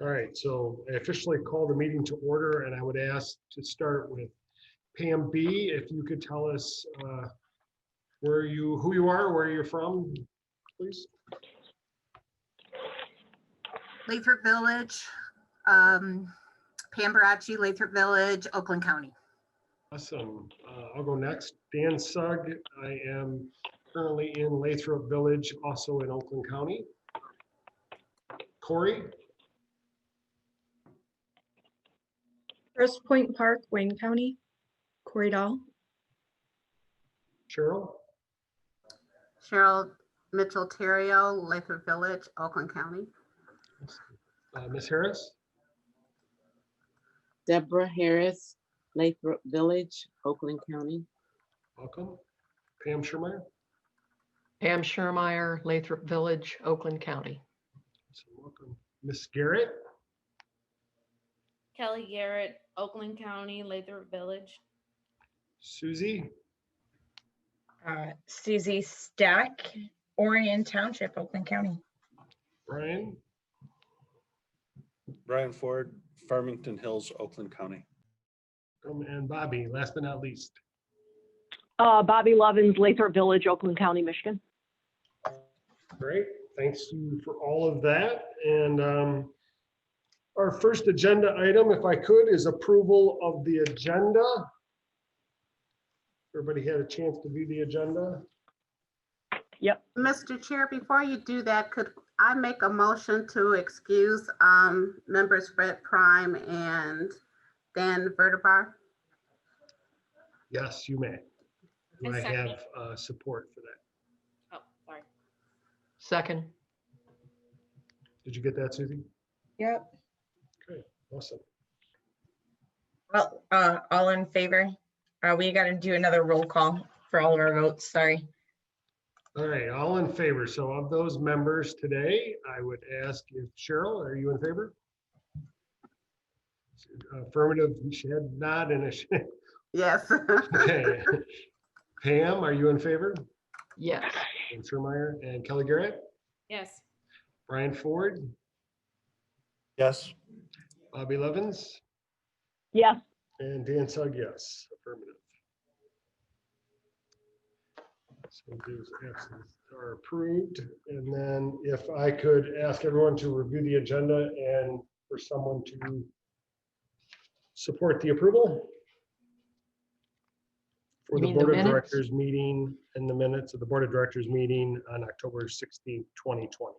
All right, so I officially call the meeting to order, and I would ask to start with Pam B. If you could tell us who you are, where you're from, please. Lathrup Village, Pam Barachi, Lathrup Village, Oakland County. Awesome. I'll go next. Dan Sugg. I am currently in Lathrup Village, also in Oakland County. Corey. First Point Park, Wayne County. Corey Dahl. Cheryl. Cheryl Mitchell Terrio, Lathrup Village, Oakland County. Ms. Harris. Deborah Harris, Lathrup Village, Oakland County. Welcome. Pam Schermeyer. Pam Schermeyer, Lathrup Village, Oakland County. Welcome. Ms. Garrett. Kelly Garrett, Oakland County, Lathrup Village. Susie. Susie Stack, Orion Township, Oakland County. Brian. Brian Ford, Farmington Hills, Oakland County. And Bobby, last but not least. Bobby Lovins, Lathrop Village, Oakland County, Michigan. Great, thanks you for all of that. And our first agenda item, if I could, is approval of the agenda. Everybody had a chance to view the agenda? Yep. Mr. Chair, before you do that, could I make a motion to excuse members Fred Prime and Dan Vertebar? Yes, you may. Do I second. have support for that? Oh, sorry. Second. Did you get that, Susie? Yep. Okay, awesome. Well, all in favor? We got to do another roll call for all of our votes. Sorry. All right, all in favor. So of those members today, I would ask if Cheryl, are you in favor? Affirmative, she had nod and a shake. Yes. Okay. Pam, are you in favor? Yes. And Schermeyer and Kelly Garrett? Yes. Brian Ford? Yes. Bobby Levins? Yes. And Dan Sugg, yes, affirmative. So those absences are approved. And then if I could ask everyone to review the agenda and for someone to support the approval for You the mean the Board of minutes? Directors meeting and the minutes of the Board of Directors meeting on October 16th, 2020.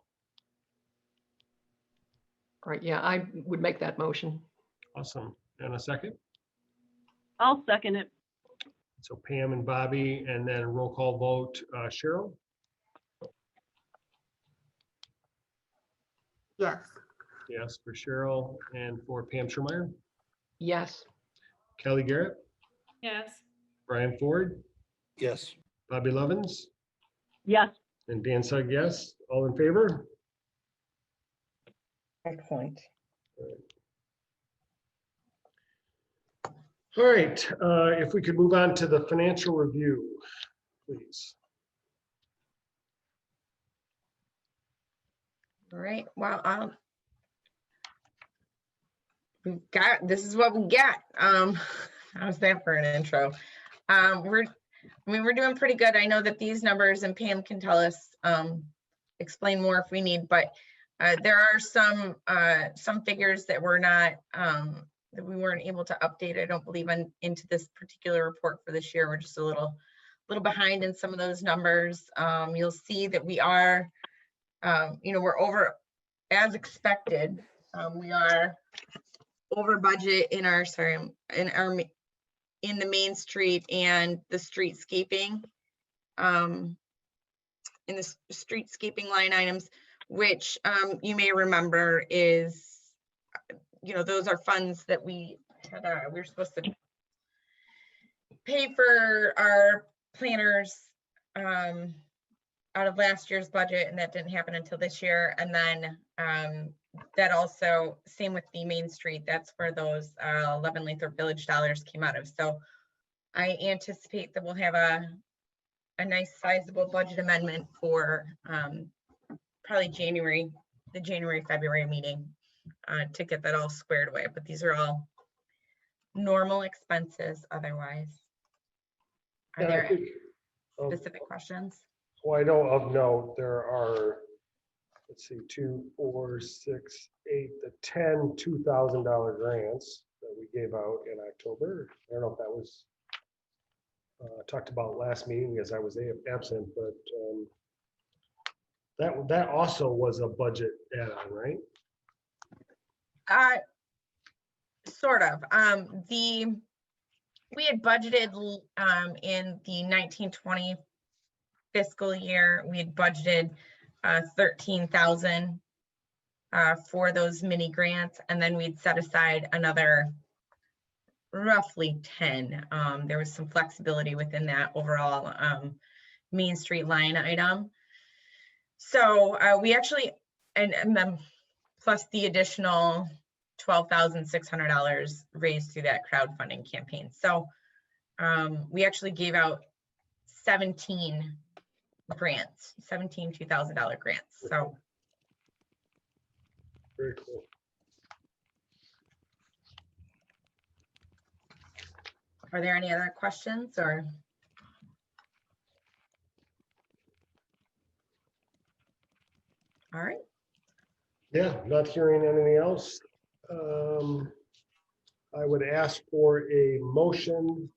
Right. Yeah, I would make that motion. Awesome. And a second? I'll second it. So Pam and Bobby, and then roll call vote, Cheryl? Yes. Yes, for Cheryl, and for Pam Schermeyer? Yes. Kelly Garrett? Yes. Brian Ford? Yes. Bobby Levins? Yes. And Dan Sugg, yes. All in favor? Excellent. All right, if we could move on to the financial review, please. All right. Well, this is what we got. How's that for an intro? We're doing pretty good. I know that these numbers, and Pam can tell us, explain more if we need, but there are some figures that we're not, that we weren't able to update, I don't believe, into this particular report for this year. We're just a little behind in some of those numbers. You'll see that we are, we're over, as expected. We are over budget in the Main Street and the streetscaping, in the streetscaping line items, which you may remember is, those are funds that we were supposed to pay for our planners out of last year's budget, and that didn't happen until this year. And then that also, same with the Main Street, that's where those 11 Lathrop Village dollars came out of. So I anticipate that we'll have a nice sizable budget amendment for probably the January, February meeting. to get that all squared away, but these are all normal expenses otherwise. Are And I there think, specific questions? well, I know of note, there are, let's see, 2, 4, 6, 8, the 10 $2,000 grants that we gave out in October. I don't know if that was talked about last meeting as I was absent, but that also was a budget add-on, right? Sort of. We had budgeted in the 1920 fiscal year, we had budgeted 13,000 for those mini grants, and then we'd set aside another roughly 10. There was some flexibility within that overall Main Street line item. So we actually, and then plus the additional $12,600 raised through that crowdfunding campaign. So we actually gave out 17 grants, 17 $2,000 grants. So Very cool. are there any other questions or? All right. Yeah, not hearing anything else. I would ask for a motion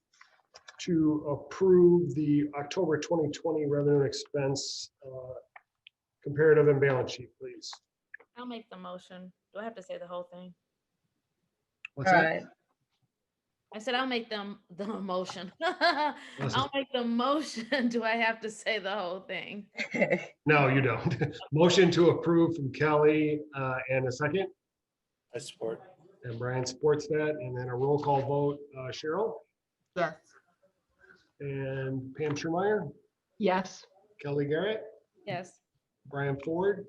to approve the October 2020 revenue and expense comparative and balance sheet, please. I'll make the motion. Do I have to say the whole thing? What's that? I said I'll make the motion. I'll make the motion. Do I have to say the whole thing? No, you don't. Motion to approve from Kelly and a second, I support. and Brian supports that, and then a roll call vote, Cheryl Yes. and Pam Schermeyer, Yes. Kelly Garrett, Yes. Brian Ford,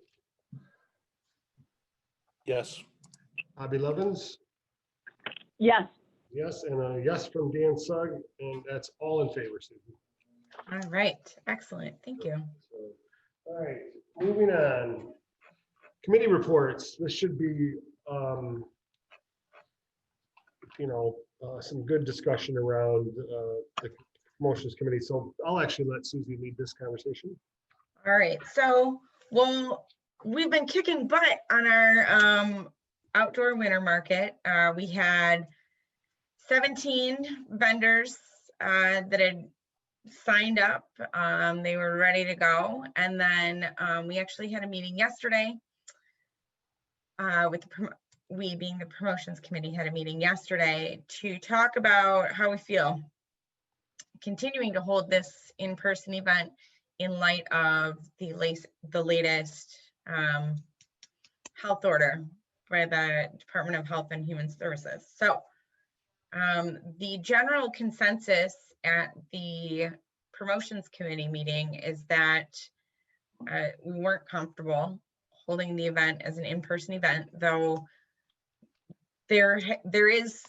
Yes. Bobby Levens, Yes. yes, and a yes from Dan Sugg, and that's all in favor, Susan. All right, excellent, thank you. So, all right, moving on. Committee reports. This should be, some good discussion around the promotions committee. So I'll actually let Susie lead this conversation. All right, so, well, we've been kicking butt on our outdoor winter market. We had 17 vendors that had signed up. They were ready to go. And then we actually had a meeting yesterday with we being the promotions committee had a meeting yesterday to talk about how we feel continuing to hold this in-person event in light of the latest health order by the Department of Health and Human Services. So the general consensus at the promotions committee meeting is that we weren't comfortable holding the event as an in-person event, though there is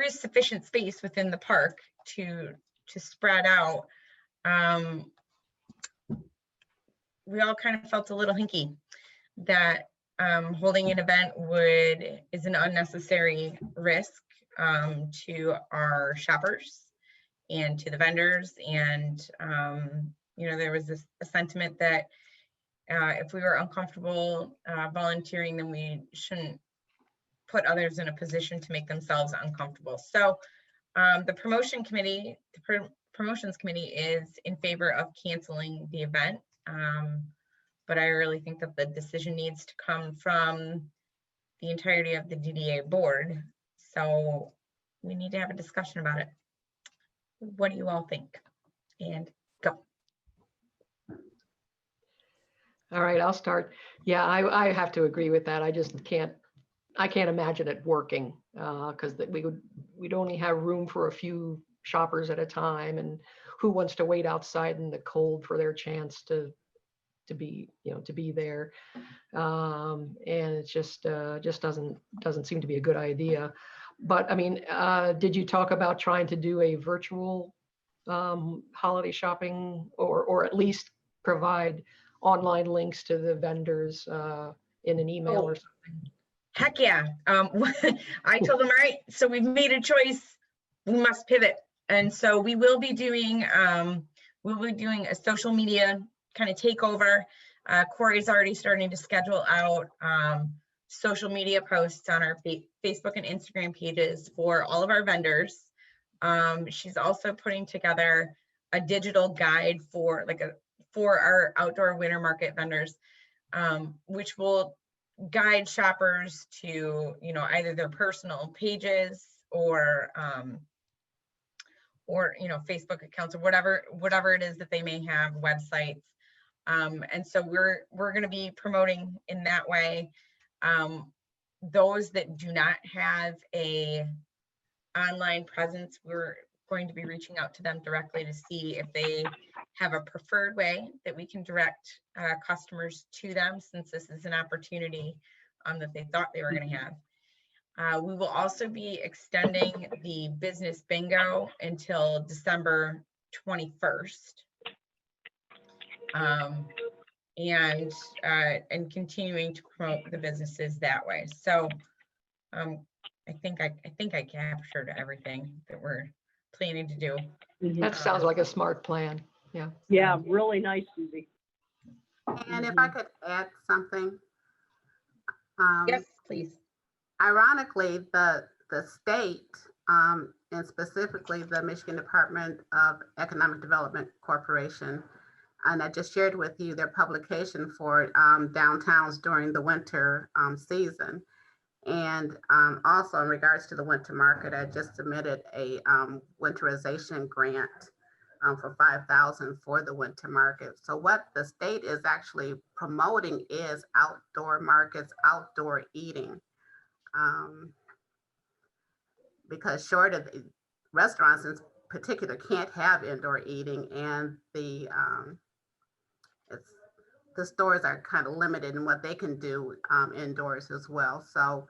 sufficient space within the park to spread out. We all kind of felt a little hinky that holding an event is an unnecessary risk to our shoppers and to the vendors. And there was a sentiment that if we were uncomfortable volunteering, then we shouldn't put others in a position to make themselves uncomfortable. So the promotions committee is in favor of canceling the event. But I really think that the decision needs to come from the entirety of the DDA board. So we need to have a discussion about it. What do you all think? And go. All right, I'll start. Yeah, I have to agree with that. I just can't imagine it working because we'd only have room for a few shoppers at a time, and who wants to wait outside in the cold for their chance to be there. And it just doesn't seem to be a good idea. But I mean, did you talk about trying to do a virtual holiday shopping, or at least provide online links to the vendors in an email or something. Heck yeah. I told them, all right, so we've made a choice. We must pivot. And so we will be doing a social media kind of takeover. Corey's already starting to schedule out social media posts on our Facebook and Instagram pages for all of our vendors. She's also putting together a digital guide for our outdoor winter market vendors, which will guide shoppers to, either their personal pages or Facebook accounts or whatever it is that they may have, websites. And so we're going to be promoting in that way. Those that do not have a online presence, we're going to be reaching out to them directly to see if they have a preferred way that we can direct customers to them, since this is an opportunity that they thought they were going to have. We will also be extending the business bingo until December 21st. And continuing to promote the businesses that way. So I think I captured everything that we're planning to do. That sounds like a smart plan. Yeah. Yeah, really nice, Susie. And if I could add something. Yes, please. Ironically, the state, and specifically the Michigan Department of Economic Development Corporation, and I just shared with you their publication for downtowns during the winter season. And also in regards to the winter market, I just submitted a winterization grant for $5,000 for the winter market. So what the state is actually promoting is outdoor markets, outdoor eating. Because short of restaurants in particular can't have indoor eating, and the stores are kind of limited in what they can do indoors as well. So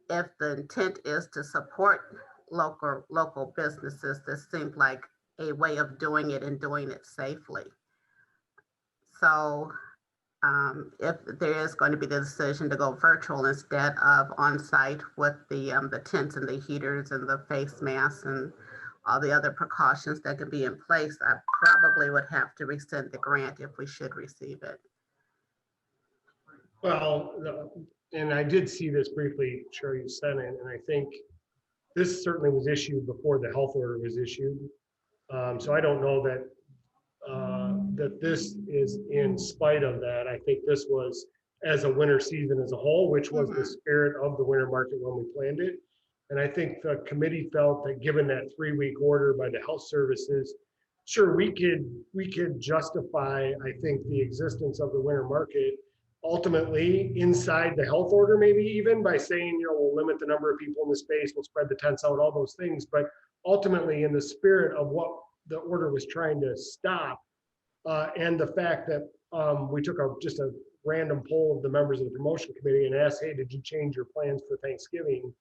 if the intent is to support local businesses, this seems like a way of doing it and doing it safely. So if there is going to be the decision to go virtual instead of on-site with the tents and the heaters and the face masks and all the other precautions that can be in place, I probably would have to rescind the grant if we should receive it. Well, and I did see this briefly, sure you sent it, and I think this certainly was issued before the health order was issued. So I don't know that that this is in spite of that. I think this was as a winter season as a whole, which was the spirit of the winter market when we planned it. And I think the committee felt that given that 3-week order by the health services, sure, we could justify, I think, the existence of the winter market ultimately inside the health order, maybe even by saying, we'll limit the number of people in the space, we'll spread the tents out, all those things. But ultimately, in the spirit of what the order was trying to stop, and the fact that we took just a random poll of the members of the promotion committee and asked, hey, did you change your plans for Thanksgiving?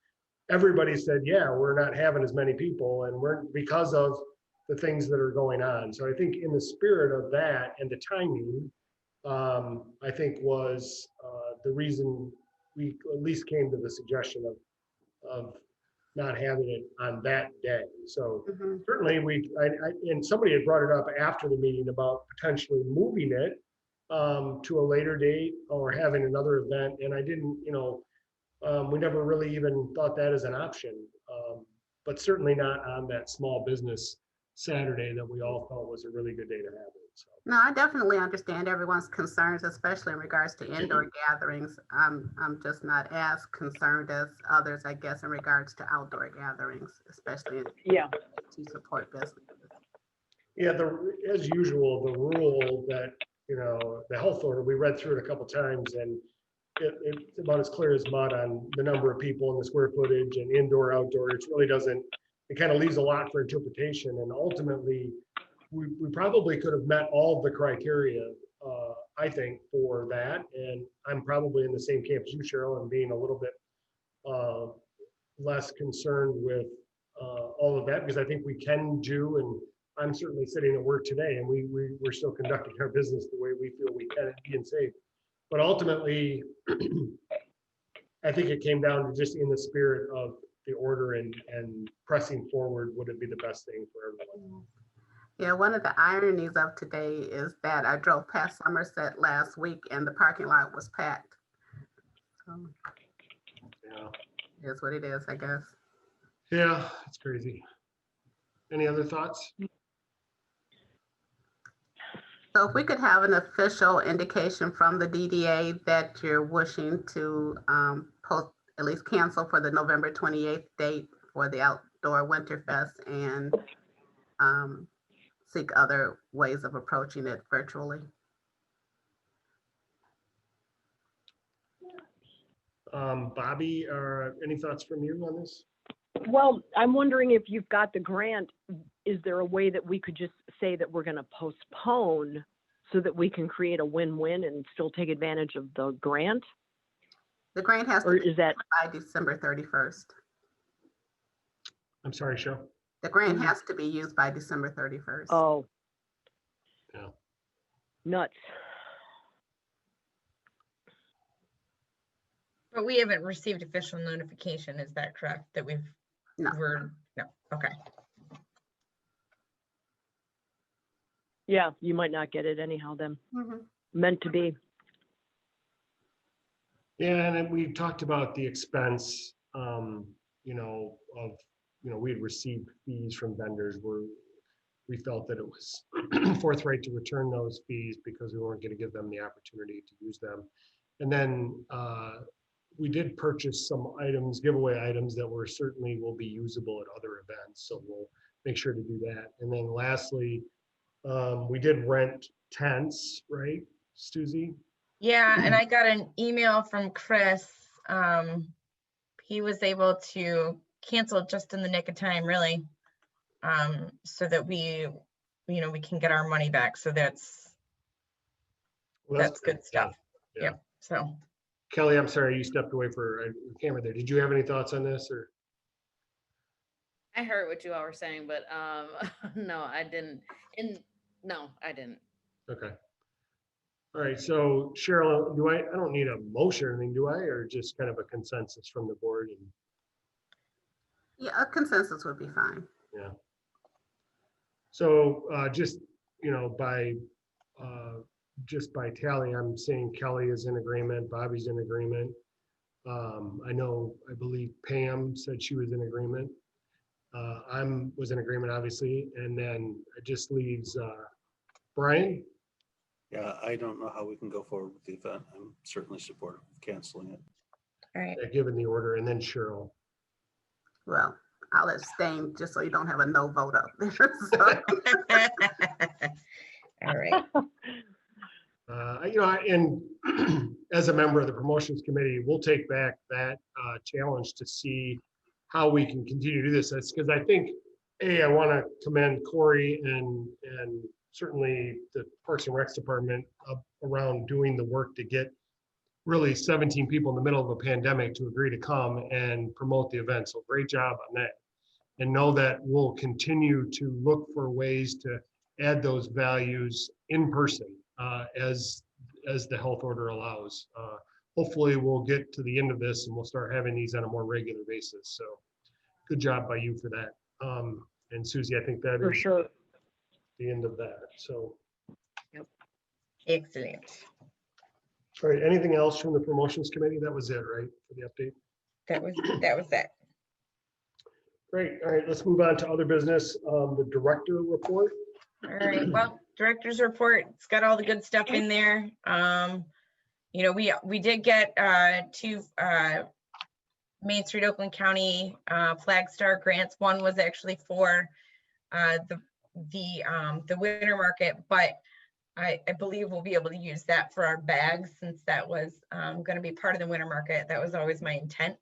Everybody said, yeah, we're not having as many people, and we're because of the things that are going on. So I think in the spirit of that and the timing, I think was the reason we at least came to the suggestion of not having it on that day. So certainly and somebody had brought it up after the meeting about potentially moving it to a later date or having another event. And I didn't, we never really even thought that as an option, but certainly not on that small business Saturday that we all thought was a really good day to have it. So. No, I definitely understand everyone's concerns, especially in regards to indoor gatherings. I'm just not as concerned as others, I guess, in regards to outdoor gatherings, especially to support businesses. Yeah, as usual, the rule that, the health order, we read through it a couple times, and it's about as clear as mud on the number of people and the square footage and indoor, outdoor. It really doesn't, it kind of leaves a lot for interpretation. And ultimately, we probably could have met all of the criteria, I think, for that. And I'm probably in the same camp as you, Cheryl, and being a little bit less concerned with all of that, because I think we can do, and I'm certainly sitting at work today, and we're still conducting our business the way we feel we can, being safe. But ultimately, I think it came down to just in the spirit of the order and pressing forward, would it be the best thing for everyone? Yeah, one of the ironies of today is that I drove past Somerset last week and the parking lot was packed. So Yeah, it is what it is, I guess. yeah, it's crazy. Any other thoughts? So if we could have an official indication from the DDA that you're wishing to post, at least cancel for the November 28th date for the Outdoor Winterfest and seek other ways of approaching it virtually. Bobby, any thoughts from you on this? Well, I'm wondering if you've got the grant, is there a way that we could just say that we're going to postpone so that we can create a win-win and still take advantage of the grant? The grant has Or to be is that, by December 31st. I'm sorry, Cheryl. The grant has to be used by December 31st. oh. Yeah. Nuts. But we haven't received official notification, is that correct? That No. no, okay. Yeah, you might not get it anyhow then. Mhm. Meant to be. Yeah, and then we talked about the expense, we had received fees from vendors where we felt that it was forthright to return those fees because we weren't going to give them the opportunity to use them. And then we did purchase some items, giveaway items that were certainly will be usable at other events. So we'll make sure to do that. And then lastly, we did rent tents, right, Susie? Yeah, and I got an email from Chris. He was able to cancel just in the nick of time, really, so that we can get our money back. So that's good stuff. Yeah. Yep. So Kelly, I'm sorry, you stepped away for a camera there. Did you have any thoughts on this or? I heard what you all were saying, but no, I didn't. No, I didn't. Okay. All right, so Cheryl, I don't need a motion or anything, do I, or just kind of a consensus from the board? And Yeah, a consensus would be fine. yeah. So just by tally, I'm saying Kelly is in agreement, Bobby's in agreement. I believe Pam said she was in agreement. Was in agreement, obviously, and then it just leaves Brian. Yeah, I don't know how we can go forward with the event. I'm certainly supportive of canceling it. all right. Given the order, and then Cheryl. Well, I'll abstain just so you don't have a no vote up there. So, All right. And as a member of the promotions committee, we'll take back that challenge to see how we can continue to do this. That's because I think, I want to commend Corey and certainly the Parks and Recs department around doing the work to get really 17 people in the middle of a pandemic to agree to come and promote the event. So great job on that. And know that we'll continue to look for ways to add those values in person as the health order allows. Hopefully we'll get to the end of this and we'll start having these on a more regular basis. So good job by you for that. And Susie, I think that For is sure. the end of that. So, Excellent. all right, anything else from the promotions committee? That was it, right, for the update? That was it. Great. All right, let's move on to other business. The director report. All right, well, director's report, it's got all the good stuff in there. We did get 2 Main Street Oakland County Flag Star grants. One was actually for the winter market, but I believe we'll be able to use that for our bags since that was going to be part of the winter market. That was always my intent.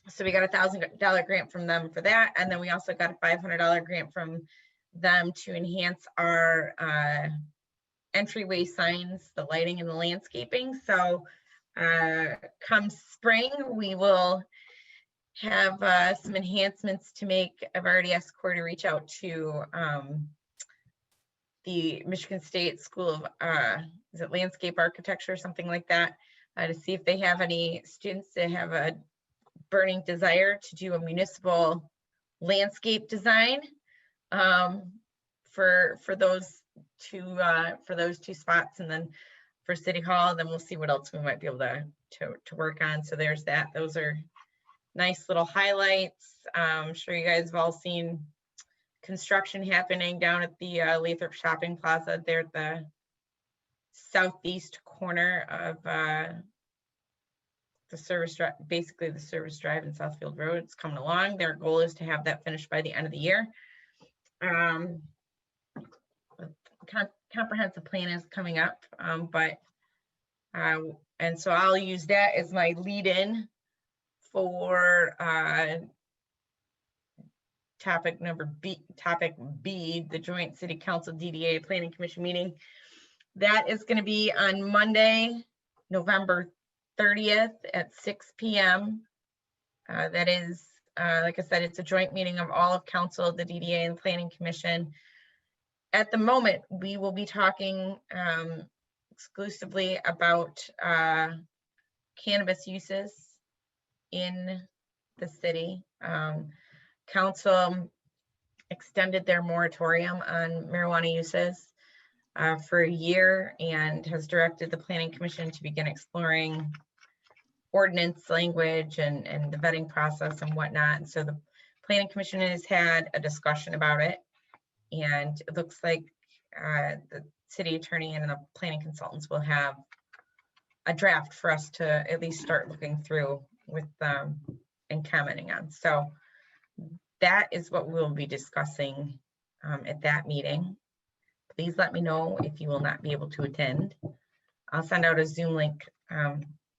So we got a $1,000 grant from them for that. And then we also got a $500 grant from them to enhance our entryway signs, the lighting and the landscaping. So come spring, we will have some enhancements to make. I've already asked Corey to reach out to the Michigan State School of, is it landscape architecture or something like that, to see if they have any students that have a burning desire to do a municipal landscape design for those two spots, and then for City Hall, then we'll see what else we might be able to work on. So there's that. Those are nice little highlights. I'm sure you guys have all seen construction happening down at the Lathrup Shopping Plaza there at the southeast corner of the service drive, basically the service drive in Southfield Road. It's coming along. Their goal is to have that finished by the end of the year. Comprehensive plan is coming up, and so I'll use that as my lead-in for topic B, the Joint City Council DDA Planning Commission meeting. That is going to be on Monday, November 30th at 6 p.m. That is, like I said, it's a joint meeting of all of council, the DDA and Planning Commission. At the moment, we will be talking exclusively about cannabis uses in the city. Council extended their moratorium on marijuana uses for a year and has directed the Planning Commission to begin exploring ordinance language and the vetting process and whatnot. And so the Planning Commission has had a discussion about it, and it looks like the city attorney and the planning consultants will have a draft for us to at least start looking through with and commenting on. So that is what we'll be discussing at that meeting. Please let me know if you will not be able to attend. I'll send out a Zoom link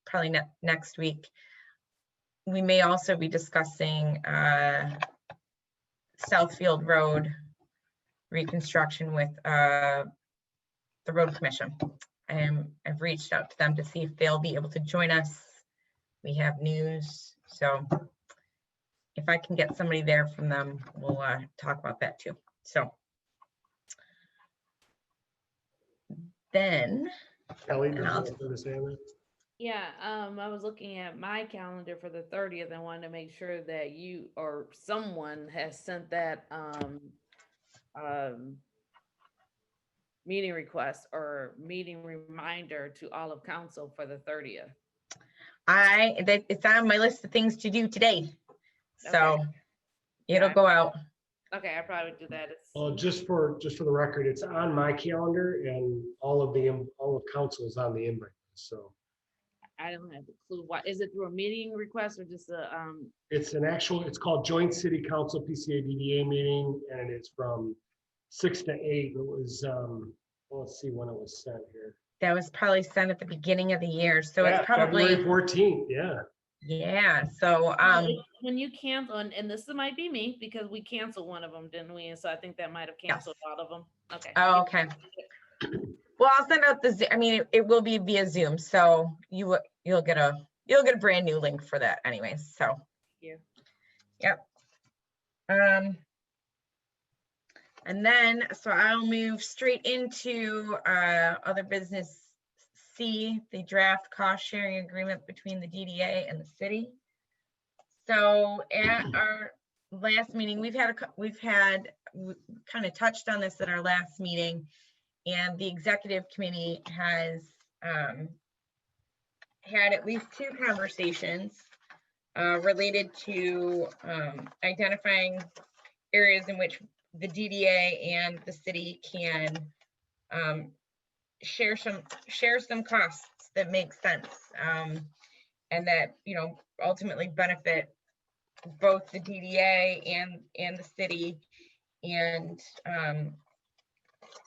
probably next week. We may also be discussing Southfield Road reconstruction with the Road Commission. I've reached out to them to see if they'll be able to join us. We have news, so if I can get somebody there from them, we'll talk about that too. So then, Kelly, did you have something to say on that? Yeah, I was looking at my calendar for the 30th and wanted to make sure that you or someone has sent that meeting request or meeting reminder to all of council for the 30th. it's on my list of things to do today. So Okay. it'll go out. Okay, I probably do that. Well, just for the record, it's on my calendar, and all of council is on the invite. So I don't have a clue. Why is it through a meeting request or just a it's called Joint City Council PCA DDA meeting, and it's from 6 to 8. It was well, let's see when it was sent here. That was probably sent at the beginning of the year. So Yeah, it's probably February 14th. Yeah. Yeah. So when you cancel, and this might be me because we canceled one of them, didn't we? And so I think that might have canceled all of them. Okay. Oh, okay. Well, I'll send out I mean, it will be via Zoom, so you'll get a brand new link for that anyways. So yeah. Yep. And then so I'll move straight into other business C, the draft cost sharing agreement between the DDA and the city. So at our last meeting, we kind of touched on this at our last meeting, and the executive committee has had at least 2 conversations related to identifying areas in which the DDA and the city can share some costs that make sense, and that ultimately benefit both the DDA and the city. And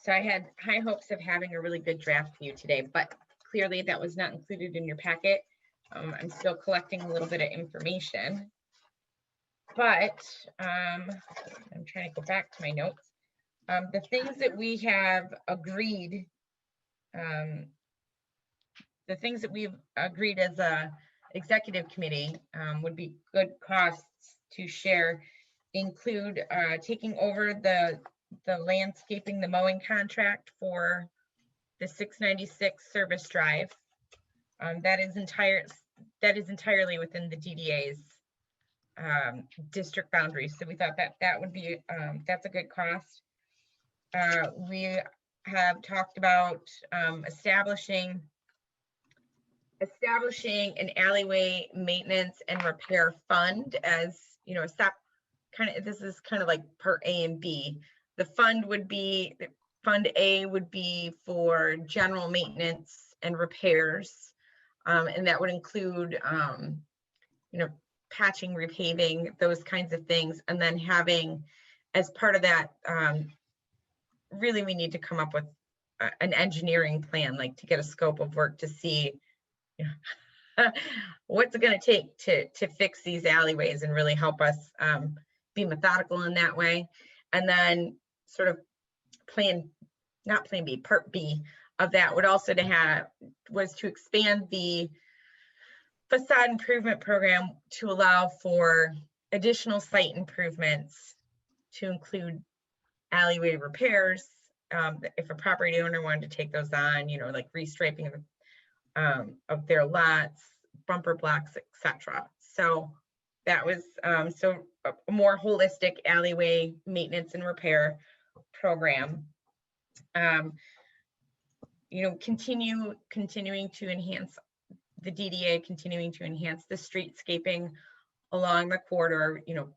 so I had high hopes of having a really good draft for you today, but clearly that was not included in your packet. I'm still collecting a little bit of information, but I'm trying to go back to my notes. The things that we have agreed, as a executive committee would be good costs to share include taking over the the landscaping, the mowing contract for the 696 service drive. That is entirely within the DDA's district boundaries. So we thought that that would be, that's a good cost. We have talked about establishing an alleyway maintenance and repair fund, as you know, this is kind of like part A and B. The fund would be, Fund A would be for general maintenance and repairs. And that would include, you know, patching, repaving, those kinds of things. And then having, as part of that, really we need to come up with an engineering plan, like to get a scope of work to see, you know, what's it going to take to fix these alleyways and really help us be methodical in that way. And then sort of not plan B, part B of that would also was to expand the facade improvement program to allow for additional site improvements to include alleyway repairs. If a property owner wanted to take those on, you know, like restriping of their lots, bumper blocks, etc. So that was so a more holistic alleyway maintenance and repair program. You know, continuing to enhance the DDA, continuing to enhance the streetscaping along the corridor. You know,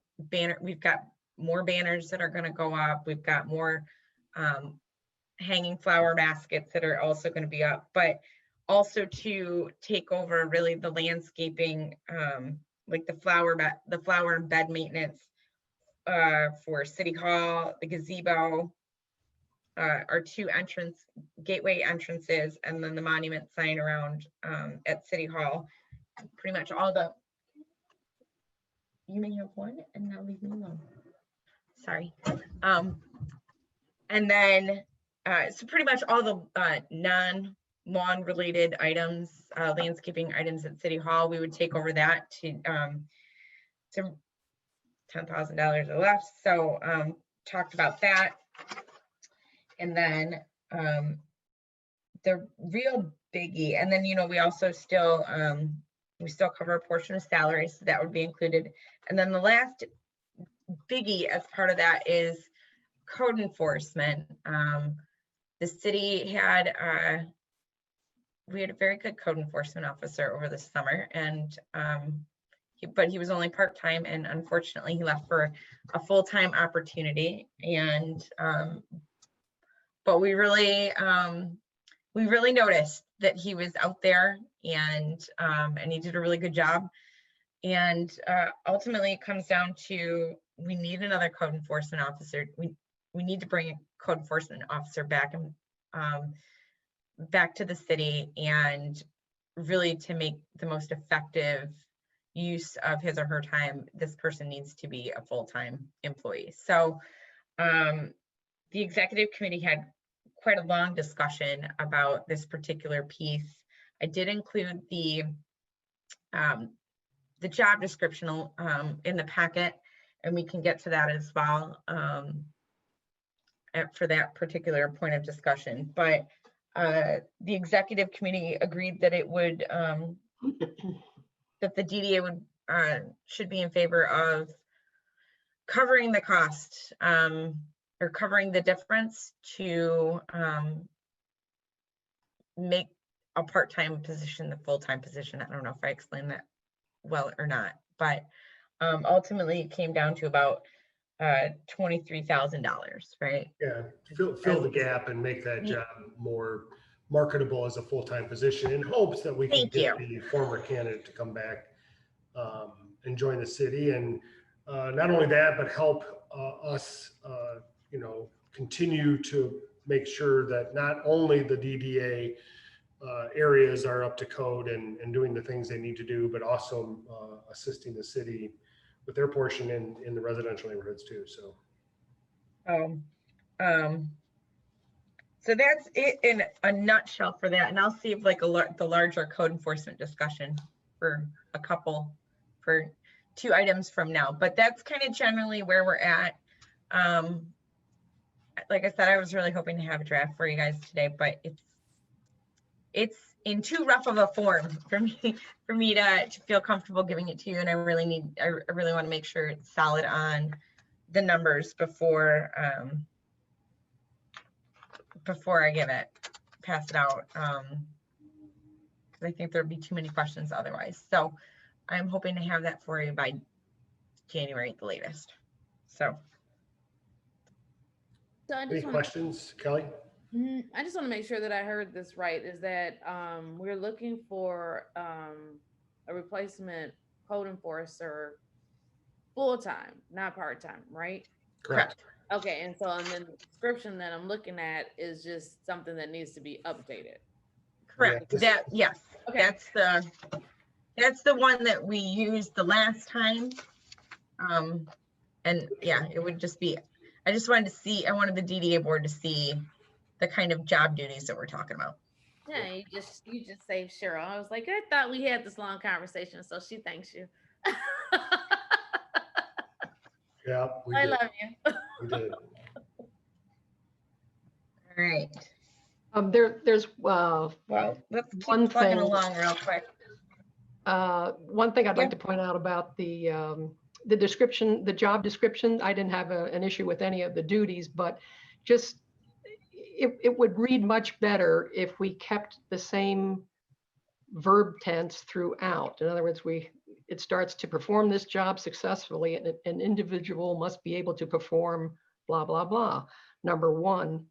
we've got more banners that are going to go up. We've got more hanging flower baskets that are also going to be up, but also to take over really the landscaping, like the flower and bed maintenance for City Hall, the gazebo, our two gateway entrances, and then the monument sign around at City Hall. Pretty much all the, you may have one and now leave me alone. Sorry. And then, so pretty much all the non-lawn related items, landscaping items at City Hall, we would take over that to $10,000 or less. So talked about that. And then the real biggie, and then, you know, we also still cover a portion of salaries, so that would be included. And then the last biggie as part of that is code enforcement. The city had, we had a very good code enforcement officer over the summer, and but he was only part-time, and unfortunately he left for a full-time opportunity. And but we really noticed that he was out there, and he did a really good job. And ultimately it comes down to, we need another code enforcement officer. We need to bring a code enforcement officer back and back to the city, and really to make the most effective use of his or her time, this person needs to be a full-time employee. So the executive committee had quite a long discussion about this particular piece. I did include the job description in the packet, and we can get to that as well for that particular point of discussion. But the executive committee agreed that it would that the DDA would should be in favor of covering the cost or covering the difference to make a part-time position the full-time position. I don't know if I explained that well or not, but ultimately it came down to about $23,000, right? Yeah, fill the gap and make that job more marketable as a full-time position, in hopes that we can get the former candidate to come back and join the city. And not only that, but help us, you know, continue to make sure that not only the DDA areas are up to code and doing the things they need to do, but also assisting the city with their portion in the residential neighborhoods too. So. So that's it in a nutshell for that. And I'll save like the larger code enforcement discussion for for 2 items from now, but that's kind of generally where we're at. like I said, I was really hoping to have a draft for you guys today, but it's in too rough of a form for me to feel comfortable giving it to you. And I really want to make sure it's solid on the numbers before I pass it out. Because I think there'd be too many questions otherwise. So I'm hoping to have that for you by January at the latest. So. So I Any just want questions, Kelly? I just want to make sure that I heard this right, is that we're looking for a replacement code enforcer full-time, not part-time, right? Correct. Okay, and so and then the description that I'm looking at is just something that needs to be updated. Correct. Yeah, Yes, Okay. that's the one that we used the last time. And yeah, it would just be, I wanted the DDA board to see the kind of job duties that we're talking about. Yeah, you just saved Cheryl. I was like, I thought we had this long conversation, so she thanks you. Yeah, we I did. love you. We did. All right. There's Well, let's keep One plugging thing- along real quick. one thing I'd Yeah. like to point out about the description, the job description. I didn't have an issue with any of the duties, but just it would read much better if we kept the same verb tense throughout. In other words, it starts to perform this job successfully, and an individual must be able to perform blah, blah, blah. Number one,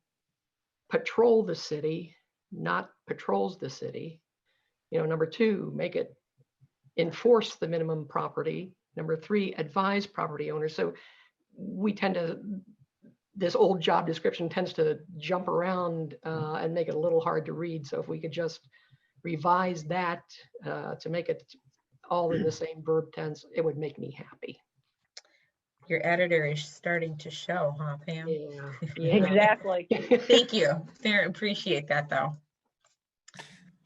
patrol the city, not patrols the city. Number two, make it enforce the minimum property. Number three, advise property owners. So this old job description tends to jump around and make it a little hard to read. So if we could just revise that to make it all in the same verb tense, it would make me happy. Your editor is starting to show, huh, Pam? Yeah. Exactly. Thank you. Very appreciate that, though.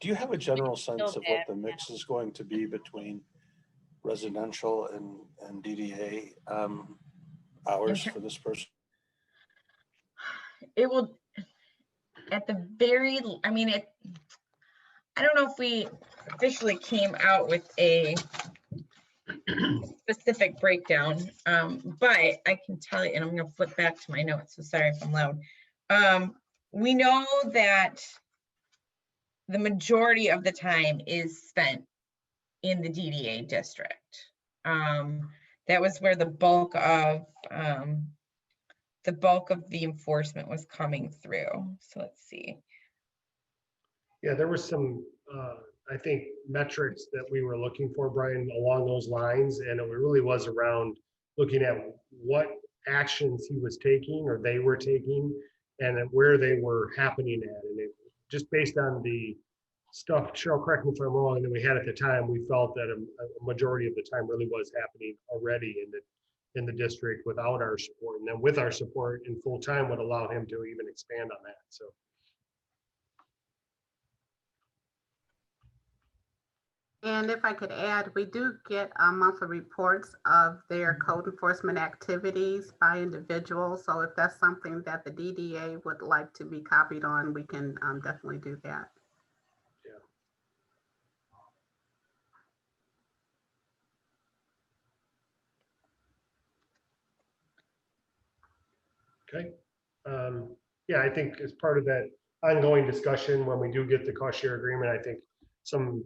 Do you have a general sense of what bad. the mix is going to be between residential and DDA hours for this person? It will, at the very, I don't know if we officially came out with a specific breakdown, but I can tell you, and I'm going to flip back to my notes, so sorry if I'm loud. We know that the majority of the time is spent in the DDA district. That was where the bulk of the enforcement was coming through. So let's see. Yeah, there was some, I think, metrics that we were looking for, Brian, along those lines, and it really was around looking at what actions he was taking or they were taking and where they were happening at. And it, just based on the stuff, Cheryl, correct me if I'm wrong, that we had at the time, we felt that a majority of the time really was happening already in the district without our support. And then with our support in full time would allow him to even expand on that. So. And if I could add, we do get monthly reports of their code enforcement activities by individuals. So if that's something that the DDA would like to be copied on, we can definitely do that. Okay. Yeah, I think as part of that ongoing discussion, when we do get the cost share agreement, I think some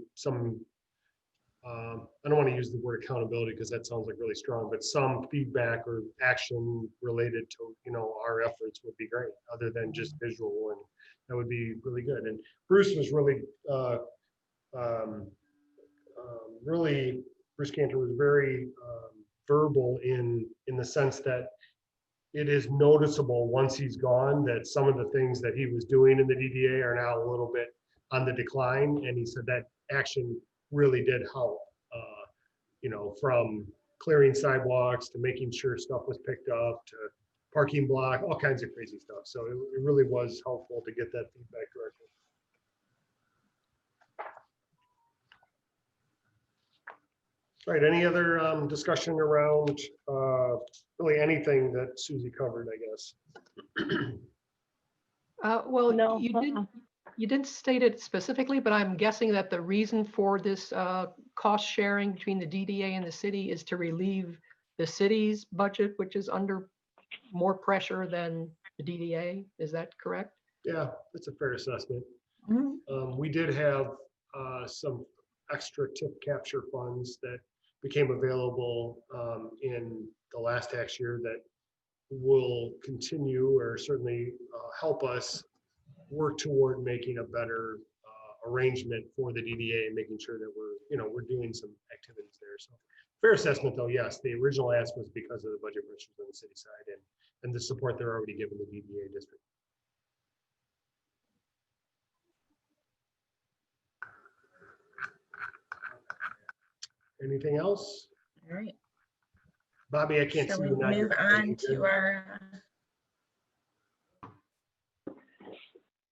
I don't want to use the word accountability because that sounds like really strong, but some feedback or action related to, our efforts would be great, other than just visual, and that would be really good. And Bruce was really, Bruce Cantor was very verbal in the sense that it is noticeable once he's gone that some of the things that he was doing in the DDA are now a little bit on the decline. And he said that action really did help, from clearing sidewalks to making sure stuff was picked up to parking block, all kinds of crazy stuff. So it really was helpful to get that feedback directly. All right, any other discussion around really anything that Susie covered, I guess? Well, No, you didn't state it specifically, but I'm guessing that the reason for this cost sharing between the DDA and the city is to relieve the city's budget, which is under more pressure than the DDA. Is that correct? Yeah, that's a fair assessment. Mhm. We did have some extra tip capture funds that became available in the last tax year that will continue or certainly help us work toward making a better arrangement for the DDA and making sure that we're doing some activities there. So fair assessment though, yes, the original ask was because of the budget pressures on the city side and the support they're already giving the DDA district. Anything else? All right. Bobby, I can't Shall see we you nod your move head. on to our,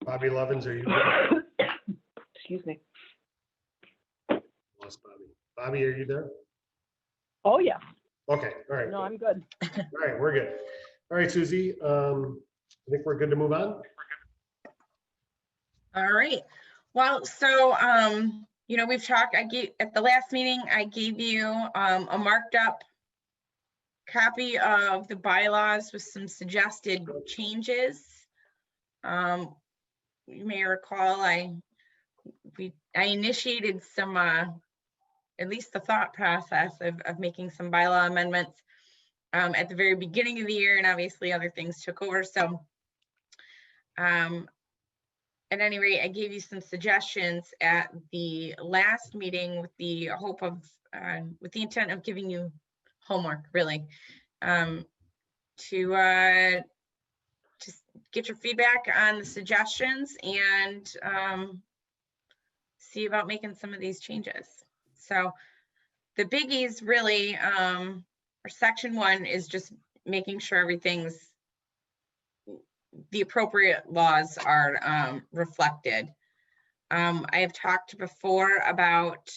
Bobby Levens, are you there? excuse me. Lost Bobby. Bobby, are you there? Oh, yeah. Okay, all right. No, I'm good. All right, we're good. All right, Susie, I think we're good to move on. all right. Well, so, we've talked, at the last meeting, I gave you a marked up copy of the bylaws with some suggested changes. You may recall, I initiated some, at least the thought process of making some bylaw amendments at the very beginning of the year, and obviously other things took over. So at any rate, I gave you some suggestions at the last meeting with the hope of, with the intent of giving you homework, really, to just get your feedback on the suggestions and see about making some of these changes. So the biggies really, or section 1 is just making sure everything's, the appropriate laws are reflected. I have talked before about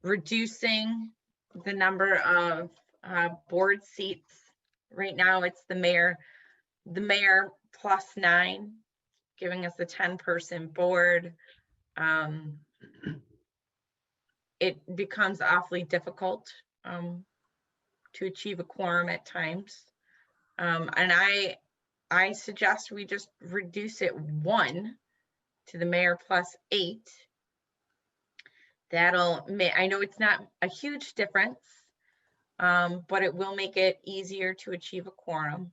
reducing the number of board seats. Right now it's the mayor plus 9, giving us a 10-person board. It becomes awfully difficult to achieve a quorum at times. And I suggest we just reduce it 1 to the mayor plus 8. I know it's not a huge difference, but it will make it easier to achieve a quorum.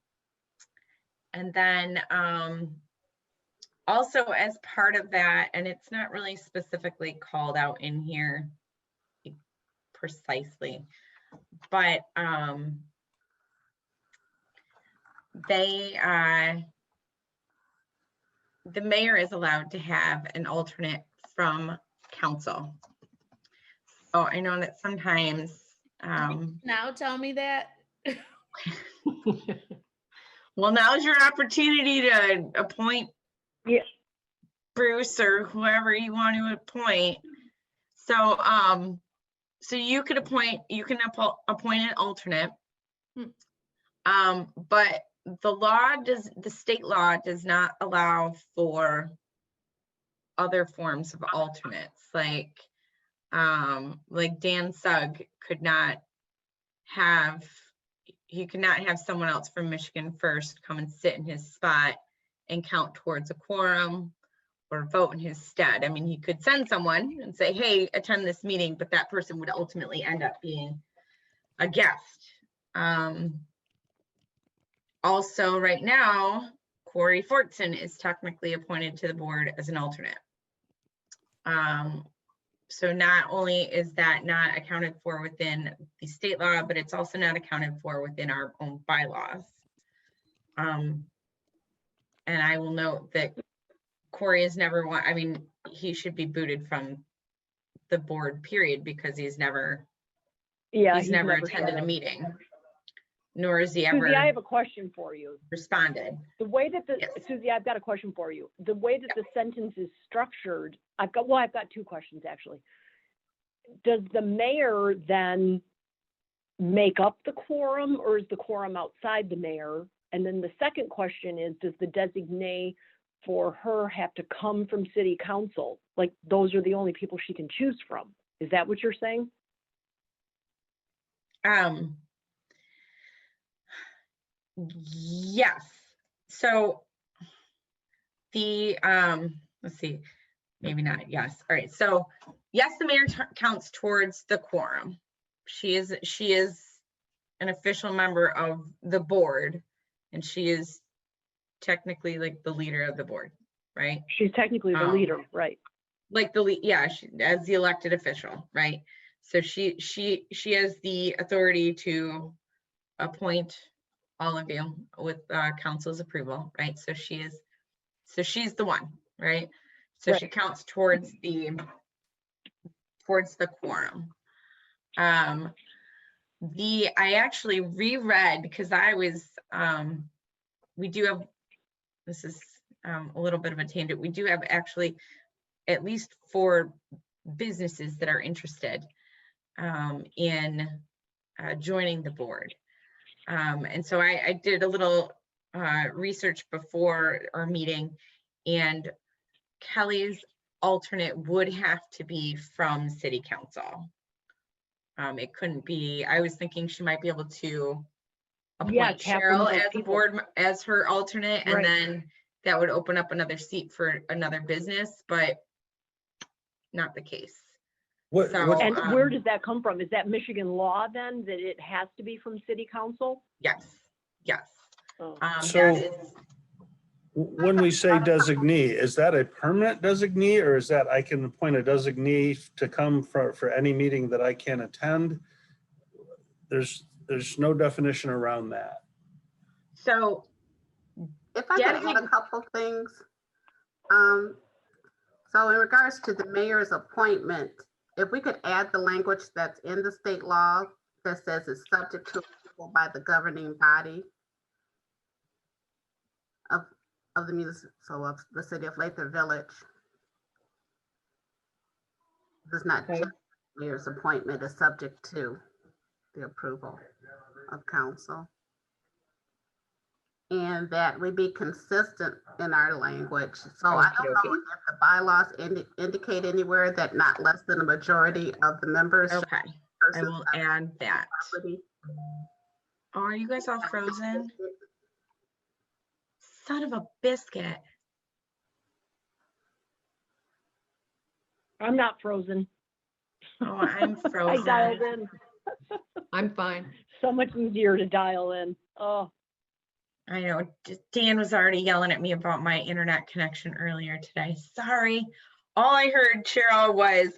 And then also as part of that, and it's not really specifically called out in here precisely, but the mayor is allowed to have an alternate from council. Oh, I know that sometimes. Now tell me that. Well, now's your opportunity to appoint Bruce or whoever you want to appoint. So, so you could appoint an alternate. But the state law does not allow for other forms of alternates, like Dan Sugg could not have someone else from Michigan First come and sit in his spot and count towards a quorum or vote in his stead. I mean, he could send someone and say, hey, attend this meeting, but that person would ultimately end up being a guest. Also, right now, Corey Fortson is technically appointed to the board as an alternate. So not only is that not accounted for within the state law, but it's also not accounted for within our own bylaws. And I will note that Corey has never won. I mean, he should be booted from the board, period, because he's never attended a meeting, nor has he ever. Susie, I have a question for you. Responded. The way that Yes. Susie, I've got a question for you. The way that the sentence is structured, I've got 2 questions actually. does the mayor then make up the quorum, or is the quorum outside the mayor? And then the second question is, does the designee for her have to come from city council? Like, those are the only people she can choose from. Is that what you're saying? Yes. So the, let's see, maybe not, yes. All right, so yes, the mayor counts towards the quorum. She is an official member of the board, and she is technically like the leader of the board, right? She's technically the leader, right? Like yeah, as the elected official, right? So she has the authority to appoint all of you with council's approval, right? So she's the one, right? So she Right. counts towards the quorum. I actually reread, because we do have, this is a little bit of a tangent. We do have actually at least 4 businesses that are interested in joining the board. And so I did a little research before our meeting, and Kelly's alternate would have to be from city council. It couldn't be, I was thinking she might be able to appoint Cheryl as a board, as her alternate, and then that would open up another seat for another business, but not the case. And where does that come from? Is that Michigan law then, that it has to be from city council? Yes, yes. Oh. So when we say designee, is that a permanent designee, or is that I can appoint a designee to come for any meeting that I can attend? There's no definition around that. So if I could add a couple things. So in regards to the mayor's appointment, if we could add the language that's in the state law that says it's subject to approval by the governing body of the municipal, of the city of Lathrup Village. Does not change. Mayor's appointment is subject to the approval of council. And that we be consistent in our language. So I don't know if the bylaws indicate anywhere that not less than a majority of the members. Okay, I will add that. Property. Oh, are you guys all frozen? Son of a biscuit. I'm not frozen. Oh, I'm frozen. I dialed in. I'm fine. So much easier to dial in. Oh. I know, Dan was already yelling at me about my internet connection earlier today. Sorry. All I heard, Cheryl, was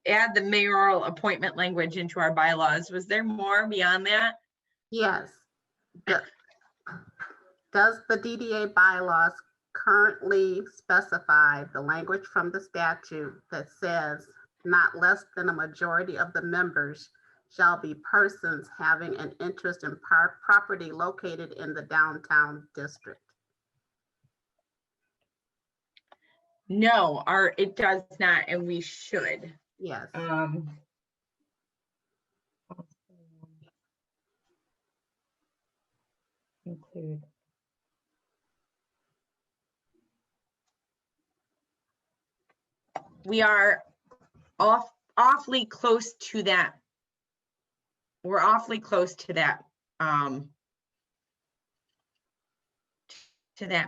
add the mayoral appointment language into our bylaws. Was there more beyond that? Yes. Does the DDA bylaws currently specify the language from the statute that says not less than a majority of the members shall be persons having an interest in property located in the downtown district? No, it does not, and we should. Yes. Include. We are awfully close to that. We're awfully close to that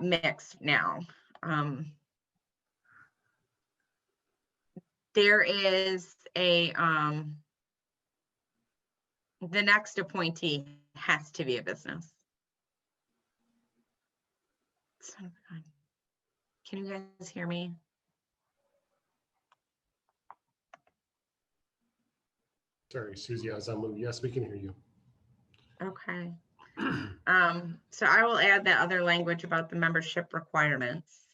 mix now. There is the next appointee has to be a business. Son of a gun. Can you guys hear me? Sorry, Susie, I was on mute. Yes, we can hear you. Okay. So I will add that other language about the membership requirements.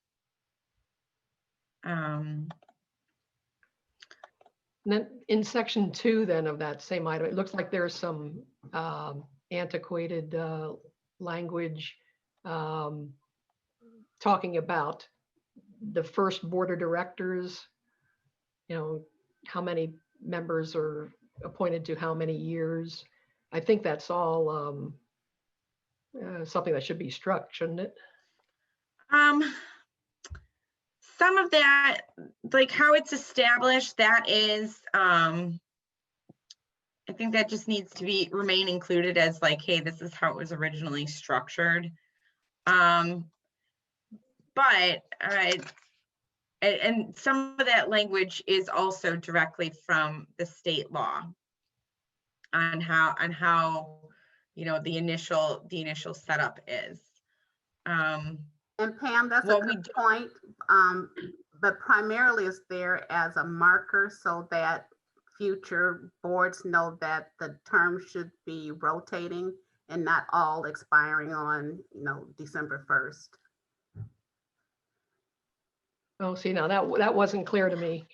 Then in section 2 then of that same item, it looks like there's some antiquated language talking about the first board of directors, you know, how many members are appointed to how many years. I think that's all something that should be struck, shouldn't it? Some of that, like how it's established, that is, I think that just needs to remain included as like, hey, this is how it was originally structured. But and some of that language is also directly from the state law on how you know the initial setup is. And Pam, that's a Well, we good point. But primarily it's there as a marker so that future boards know that the term should be rotating and not all expiring on, you know, December 1st. Oh, see, now that wasn't clear to me.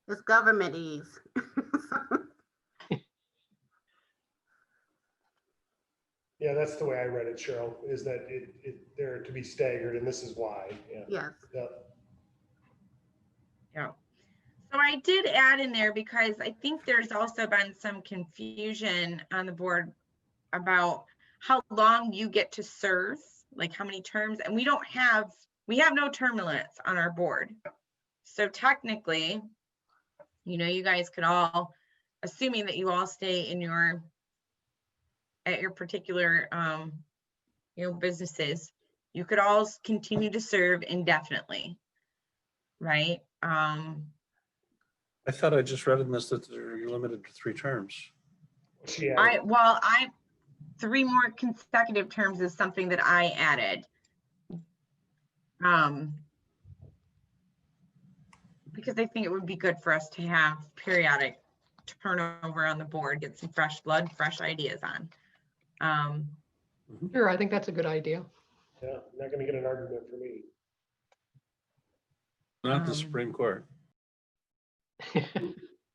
It's government ease. Yeah, that's the way I read it, Cheryl, is that they're to be staggered, and this is why. Yeah. Yes. Yeah. So I did add in there because I think there's also been some confusion on the board about how long you get to serve, like how many terms, and we have no term limits on our board. So technically, you know, you guys could all, assuming that you all stay in at your particular, you know, businesses, you could all continue to serve indefinitely, right? I thought I just read in this that you're limited to 3 terms. Yeah. 3 more consecutive terms is something that I added. Because I think it would be good for us to have periodic turnover on the board, get some fresh blood, fresh ideas on. Sure, I think that's a good idea. Yeah, I'm not gonna get an argument for me. Not the Supreme Court.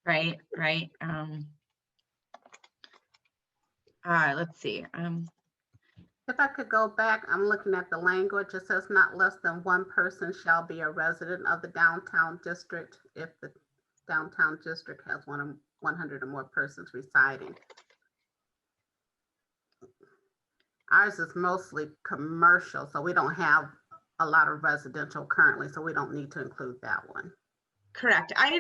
Right. Let's see. If I could go back, I'm looking at the language. It says not less than one person shall be a resident of the downtown district if the downtown district has 100 or more persons residing. Ours is mostly commercial, so we don't have a lot of residential currently, so we don't need to include that one. Correct. I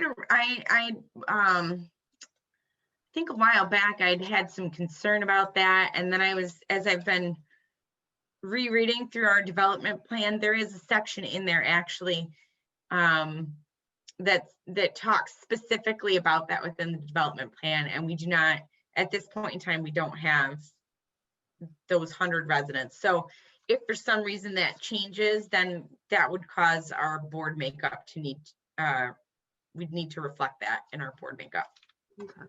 think a while back I'd had some concern about that, and then as I've been rereading through our development plan, there is a section in there actually that talks specifically about that within the development plan, and we do not, at this point in time, we don't have those 100 residents. So if for some reason that changes, then that would cause our board makeup to need, we'd need to reflect that in our board makeup. Okay.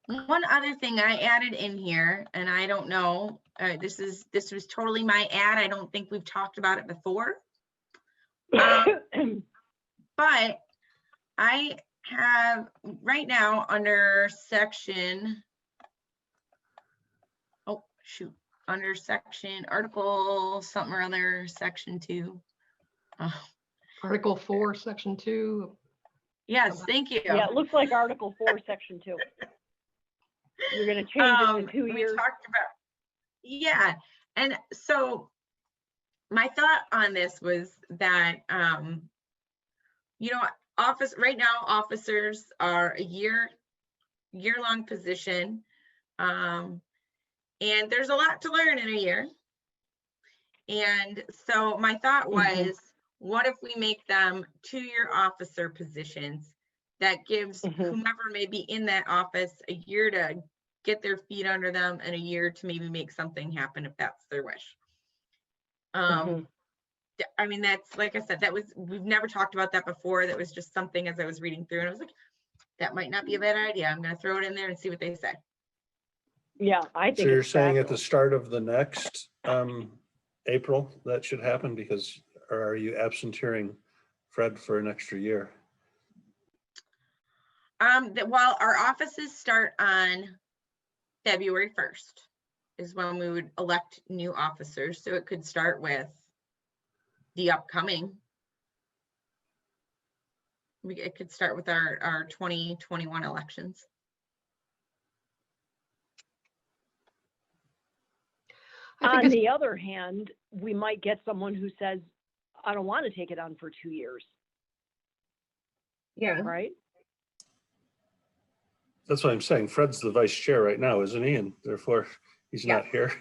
One other thing I added in here, and I don't know, this was totally my ad. I don't think we've talked about it before. But I have right now under section, under section article something or other, section 2. Article 4, section 2. Yes, thank you. Yeah, it looks like Article 4, Section 2. You're going to change it in 2 years. We talked about, yeah. And so my thought on this was that, you know, right now officers are a year-long position. And there's a lot to learn in a year. And so my thought was, what if we make them 2-year officer positions that gives whomever may be in that office a year to get their feet under them and a year to maybe make something happen if that's their wish. I mean, that's, like I said, we've never talked about that before. That was just something as I was reading through and I was like, that might not be a bad idea. I'm going to throw it in there and see what they say. Yeah, I think. So you're it's saying at the fabulous. start of the next April, that should happen because, or are you absenteeing Fred for an extra year? Well, our offices start on February 1st is when we would elect new officers. So it could start with the upcoming. It could start with our 2021 elections. I think On it's, the other hand, we might get someone who says, I don't want to take it on for 2 years, Yeah. right? That's what I'm saying. Fred's the vice chair right now, isn't he? And therefore, he's not here.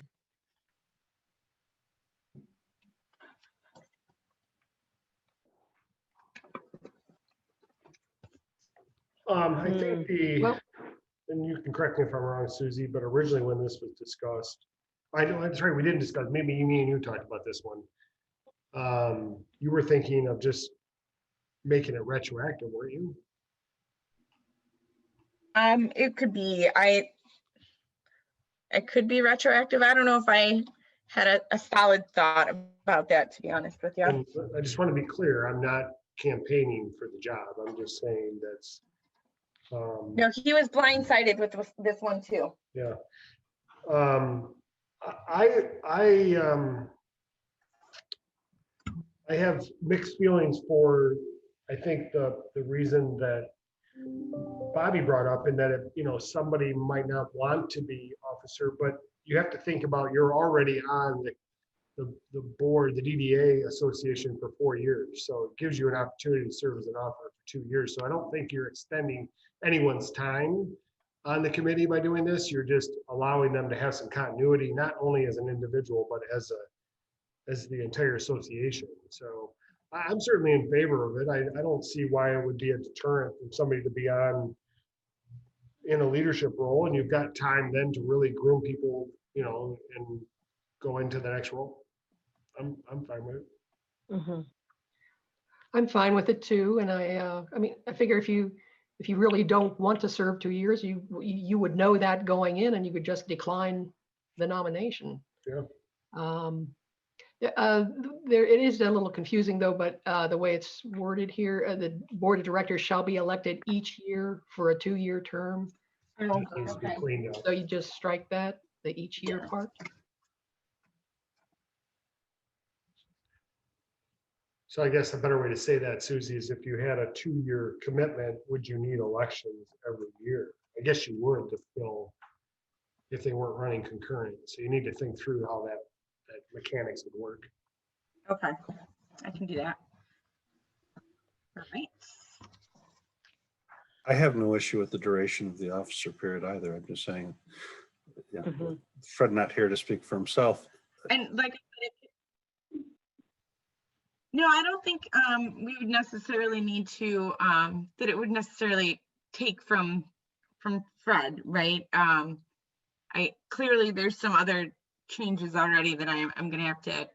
I think well, and you can correct me if I'm wrong, Susie, but originally when this was discussed, I know, that's right, we didn't discuss, maybe me and you talked about this one. You were thinking of just making it retroactive, weren't you? It could be, it could be retroactive. I don't know if I had a solid thought about that, to be honest with you. And I just want to be clear, I'm not campaigning for the job. I'm just saying that's, No, he was blindsided with this one too. yeah. I have mixed feelings for, I think the reason that Bobby brought up, in that, somebody might not want to be officer, but you have to think about, you're already on the board, the DDA association, for 4 years. So it gives you an opportunity to serve as an officer for 2 years. So I don't think you're extending anyone's time on the committee by doing this. You're just allowing them to have some continuity, not only as an individual, but as the entire association. So I'm certainly in favor of it. I don't see why it would be a deterrent for somebody to be in a leadership role, and you've got time then to really groom people, and go into the next role. I'm fine with it. I'm fine with it too. And I mean, I figure if you really don't want to serve 2 years, you would know that going in, and you could just decline the nomination. Yeah. It is a little confusing though, but the way it's worded here, the board of directors shall be elected each year for a 2-year term. It needs to be cleaned up. So you just strike that, the each year part. So I guess a better way to say that, Susie, is if you had a 2-year commitment, would you need elections every year? I guess you would to fill, if they weren't running concurrent. So you need to think through how that mechanics would work. Okay, I can do that. All right. I have no issue with the duration of the officer period either. I'm just saying, yeah, Fred not here to speak for himself. And like, no, I don't think we would necessarily need to, that it would necessarily take from Fred, right? Clearly there's some other changes already that I'm gonna have to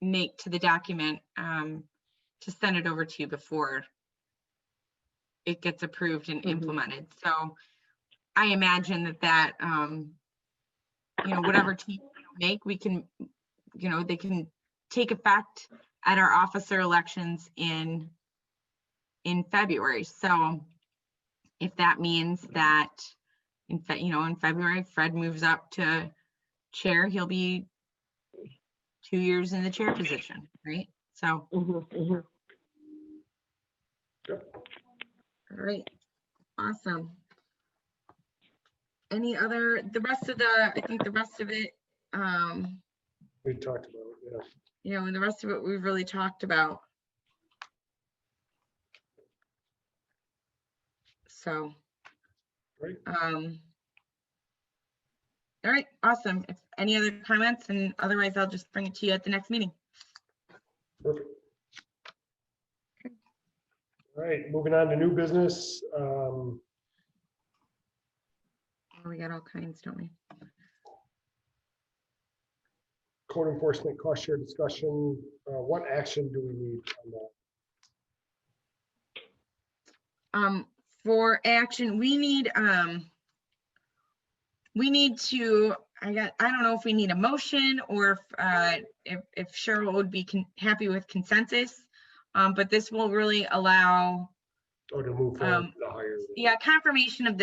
make to the document to send it over to you before it gets approved and implemented. So I imagine that whatever change we make, we can, they can take effect at our officer elections in February. So if that means that in February, Fred moves up to chair, he'll be 2 years in the chair position, right? So. All right, awesome. Any other, I think the rest of it, We talked about it, and the rest of it we've really talked about. So. Great. All right, awesome. If any other comments, and otherwise I'll just bring it to you at the next meeting. Perfect. All right, moving on to new business. We got all kinds, don't we? Code enforcement cost share discussion. What action do we need on that? For action, we need to, I don't know if we need a motion or if Cheryl would be happy with consensus, but this will really allow Or to move forward to the higher. yeah, confirmation of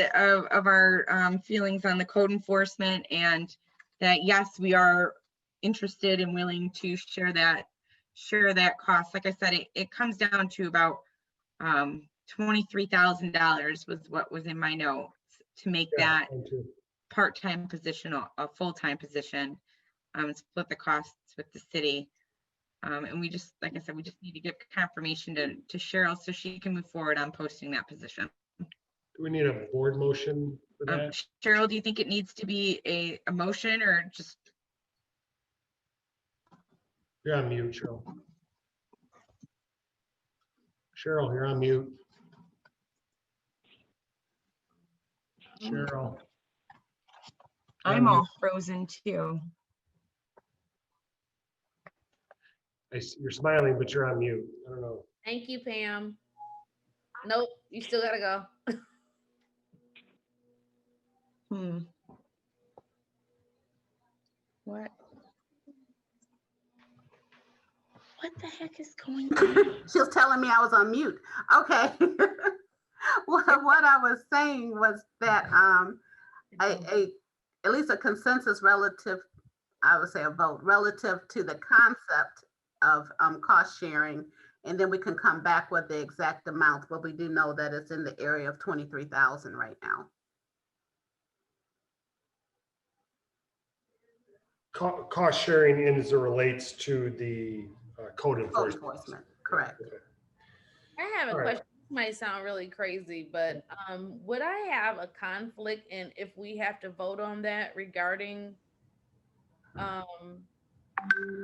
our feelings on the code enforcement, and that yes, we are interested and willing to share that share that cost. Like I said, it comes down to about $23,000 was what was in my notes to make Yeah, that mine too. part-time position a full-time position, split the costs with the city. And we just, like I said, we just need to get confirmation to Cheryl so she can move forward on posting that position. Do we need a board motion for that? Cheryl, do you think it needs to be a motion or just? You're on mute, Cheryl. Cheryl, you're on mute. Cheryl. I'm all frozen too. You're smiling, but you're on mute. I don't know. Thank you, Pam. Nope, you still gotta go. What the heck is going on? She was telling me I was on mute. Okay. What I was saying was that at least a consensus relative, I would say a vote relative to the concept of cost sharing, and then we can come back with the exact amount, but we do know that it's in the area of 23,000 right now. Cost sharing as it relates to the code Code enforcement. enforcement, correct. Okay. I have a All right. question. This might sound really crazy, but would I have a conflict in if we have to vote on that regarding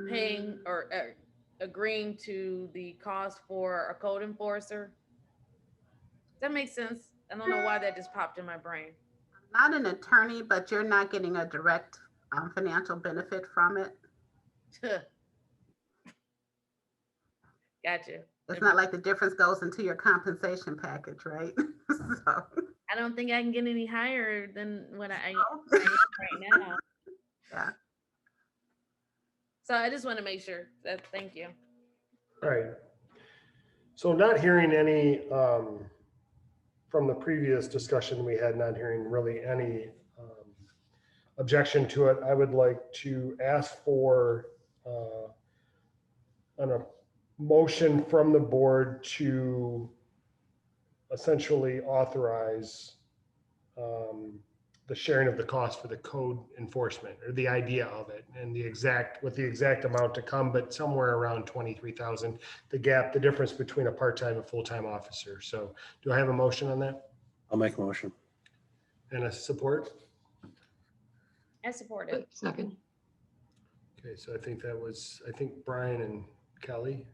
paying or agreeing to the cost for a code enforcer? Does that make sense? I don't know why that just popped in my brain. Not an attorney, but you're not getting a direct financial benefit from it. Gotcha. It's not like the difference goes into your compensation package, right? So, I don't think I can get any higher than what I make right now. yeah. So I just want to make sure that, thank you. All right. So not hearing any, from the previous discussion we had, not hearing really any objection to it, I would like to ask for a motion from the board to essentially authorize the sharing of the cost for the code enforcement, or the idea of it, and the exact amount to come, but somewhere around 23,000, the difference between a part-time and full-time officer. So do I have a motion on that? I'll make a motion. And a support? I support it. Second. Okay, so I think Brian and Kelly.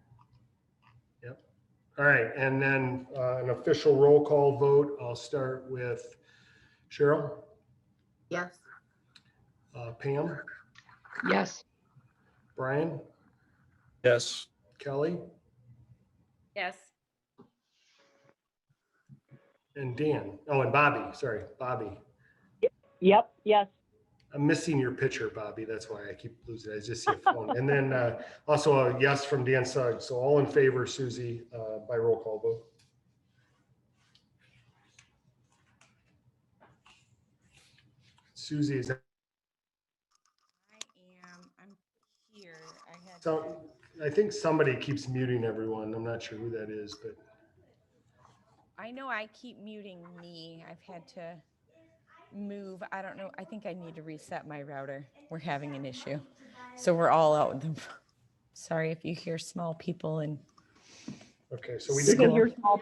Yep. All right, and then an official roll call vote. I'll start with Cheryl. Yes. Pam, Yes. Brian, Yes. Kelly, Yes. and Dan. Oh, and Bobby, sorry, Bobby. Yep, yes. I'm missing your picture, Bobby. That's why I keep losing. I just see a phone. And then also a yes from Dan Sugg. So all in favor, Susie, by roll call vote. Susie is. I'm here. So I think somebody keeps muting everyone. I'm not sure who that is, but. I know I keep muting me. I've had to move. I don't know. I think I need to reset my router. We're having an issue. So we're all out. Sorry if you hear small people and. Okay, so we You did can get, hear small.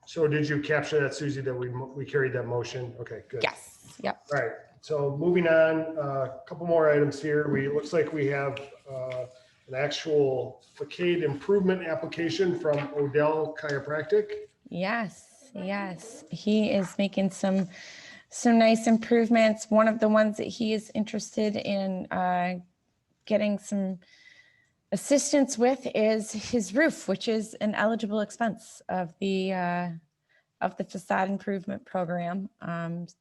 so did you capture that, Susie, that we carried that motion? Okay, good. Yes. Yep. All right, so moving on, a couple more items here. Looks like we have an actual facade improvement application from Odell Chiropractic. Yes. Yes. He is making some nice improvements. One of the ones that he is interested in getting some assistance with is his roof, which is an eligible expense of the facade improvement program,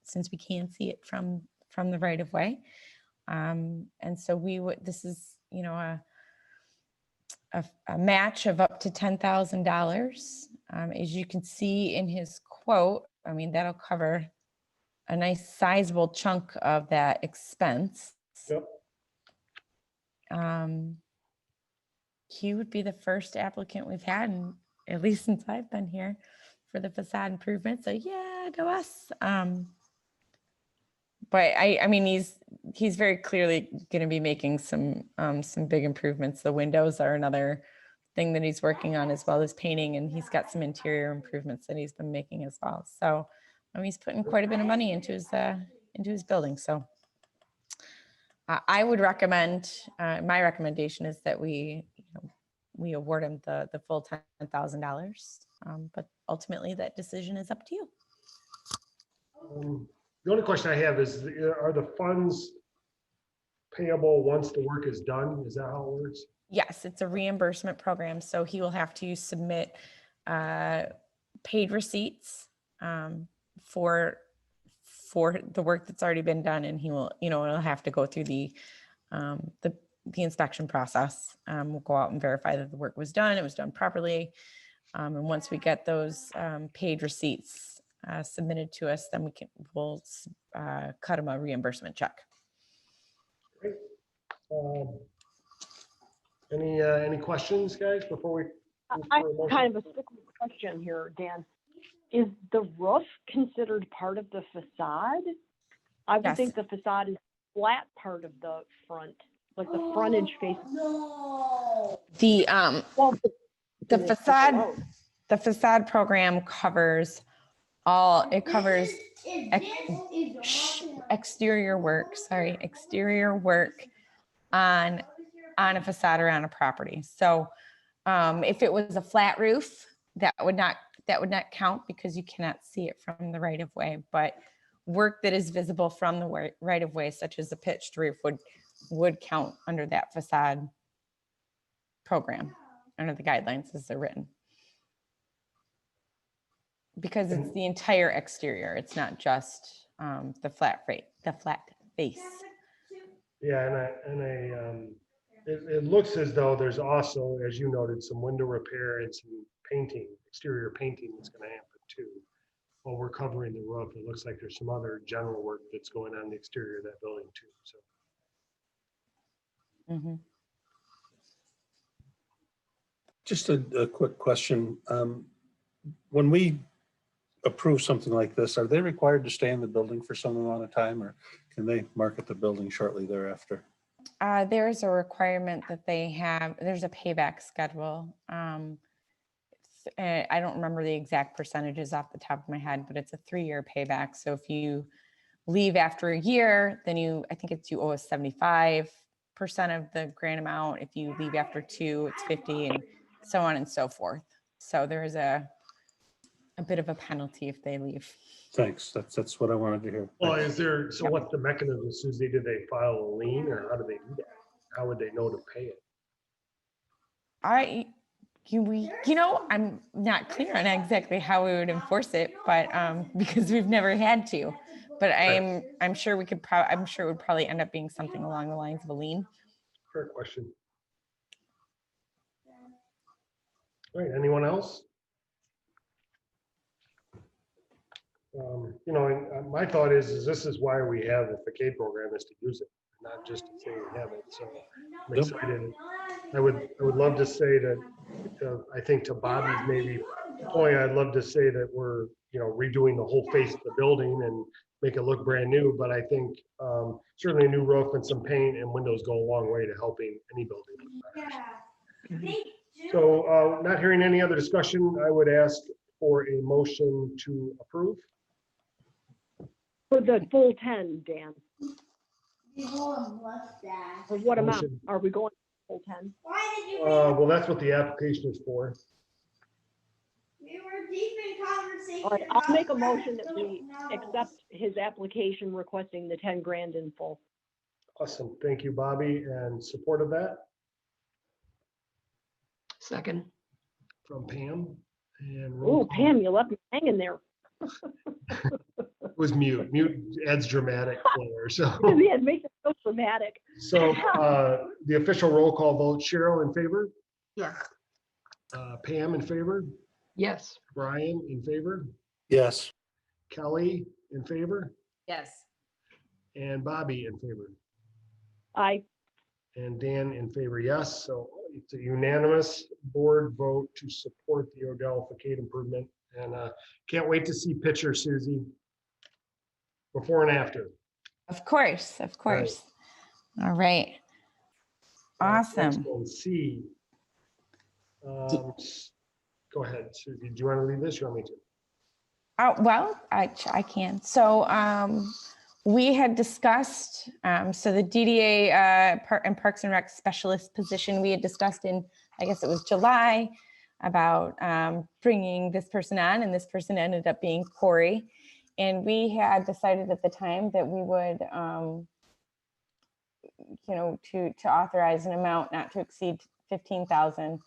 since we can see it from the right of way. And so this is, a match of up to $10,000. As you can see in his quote, I mean, that'll cover a nice sizable chunk of that expense. Yep. he would be the first applicant we've had, at least since I've been here, for the facade improvement. So yeah, go us. But I mean, he's very clearly going to be making some big improvements. The windows are another thing that he's working on, as well as painting, and he's got some interior improvements that he's been making as well. So he's putting quite a bit of money into his building. So I would recommend, my recommendation is that we award him the full $10,000. But ultimately, that decision is up to you. The only question I have is, are the funds payable once the work is done? Is that how it works? Yes, it's a reimbursement program. So he will have to submit paid receipts for the work that's already been done, and he will, it'll have to go through the inspection process. We'll go out and verify that the work was done, it was done properly. And once we get those paid receipts submitted to us, then we'll cut him a reimbursement check. Great. Any questions, guys, before we? I kind of a quick question here, Dan. Is the roof considered part of the facade? I would Yes. think the facade is the flat part of the front, like the frontage face. The facade program covers exterior work on a facade or on a property. So if it was a flat roof, that would not count, because you cannot see it from the right of way. But work that is visible from the right of way, such as a pitched roof, would count under that facade program, under the guidelines as they're written. Because it's the entire exterior. It's not just the flat face. Yeah, it looks as though there's also, as you noted, some window repair and some painting, exterior painting that's going to happen too. While we're covering the roof, it looks like there's some other general work that's going on in the exterior of that building too. So. Mm-hmm. Just a quick question. When we approve something like this, are they required to stay in the building for some amount of time, or can they market the building shortly thereafter? There's a requirement that they have, there's a payback schedule. I don't remember the exact percentages off the top of my head, but it's a 3-year payback. So if you leave after a year, then you owe us 75% of the grant amount. If you leave after 2, it's 50, and so on and so forth. So there is a bit of a penalty if they leave. Thanks. That's what I wanted to hear. Well, what's the mechanism, Susie? Do they file a lien, or how do they do that? How would they know to pay it? I'm not clear on exactly how we would enforce it, but because we've never had to. But I'm sure it would probably end up being something along the lines of a lien. Fair question. All right, anyone else? My thought is this is why we have the facade program, is to use it, not just to say we have it. So I'm excited. I would love to say that, I think to Bobby's maybe point, I'd love to say that we're, redoing the whole face of the building and make it look brand new. But I think certainly a new roof and some paint and windows go a long way to helping any building look better. So not hearing any other discussion, I would ask for a motion to approve. For the full 10, Dan. Or what amount Motion. are we going full 10? Well, that's what the application is for. We were deep in conversation. All right, I'll make a motion that we accept his application requesting the 10 grand in full. Awesome. Thank you, Bobby. And support of that Second. from Pam. And roll Oh, call. Pam, you left me hanging there. It was mute. Mute adds dramatic flair. So, Yeah, it makes it so dramatic. the official roll call vote: Cheryl in favor, Yes. Pam in favor, Yes. Brian in favor, Yes. Kelly in favor, Yes. and Bobby in favor, I and Dan in favor. Yes. So it's a unanimous board vote to support the Odell facade improvement. And can't wait to see pictures, Susie, before and after. Of course, of course. All right. Next Awesome. one, C. Go ahead, Susie. Do you want to leave this? Or you want me to? Oh, well, I can. So we had discussed, so the DDA and Parks and Rec specialist position, we had discussed in, I guess it was July, about bringing this person on, and this person ended up being Corey. And we had decided at the time that we would, you know, to authorize an amount not to exceed 15,000,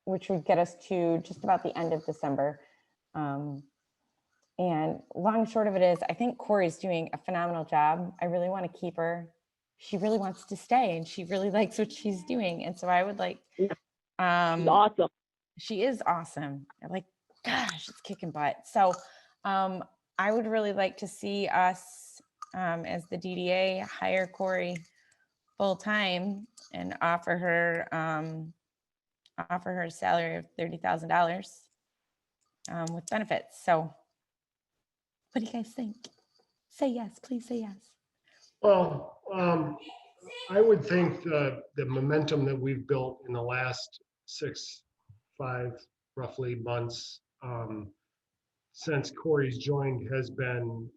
which would get us to just about the end of December. And long and short of it is, I think Corey's doing a phenomenal job. I really want to keep her. She really wants to stay, and she really likes what she's doing. And so I would like, She's awesome. she is awesome. I'm like, gosh, it's kicking butt. So I would really like to see us as the DDA hire Corey full time and offer her a salary of $30,000 with benefits. So what do you guys think? Say yes, please say yes. Well, I would think the momentum that we've built in the last 5 roughly months since Corey's joined has been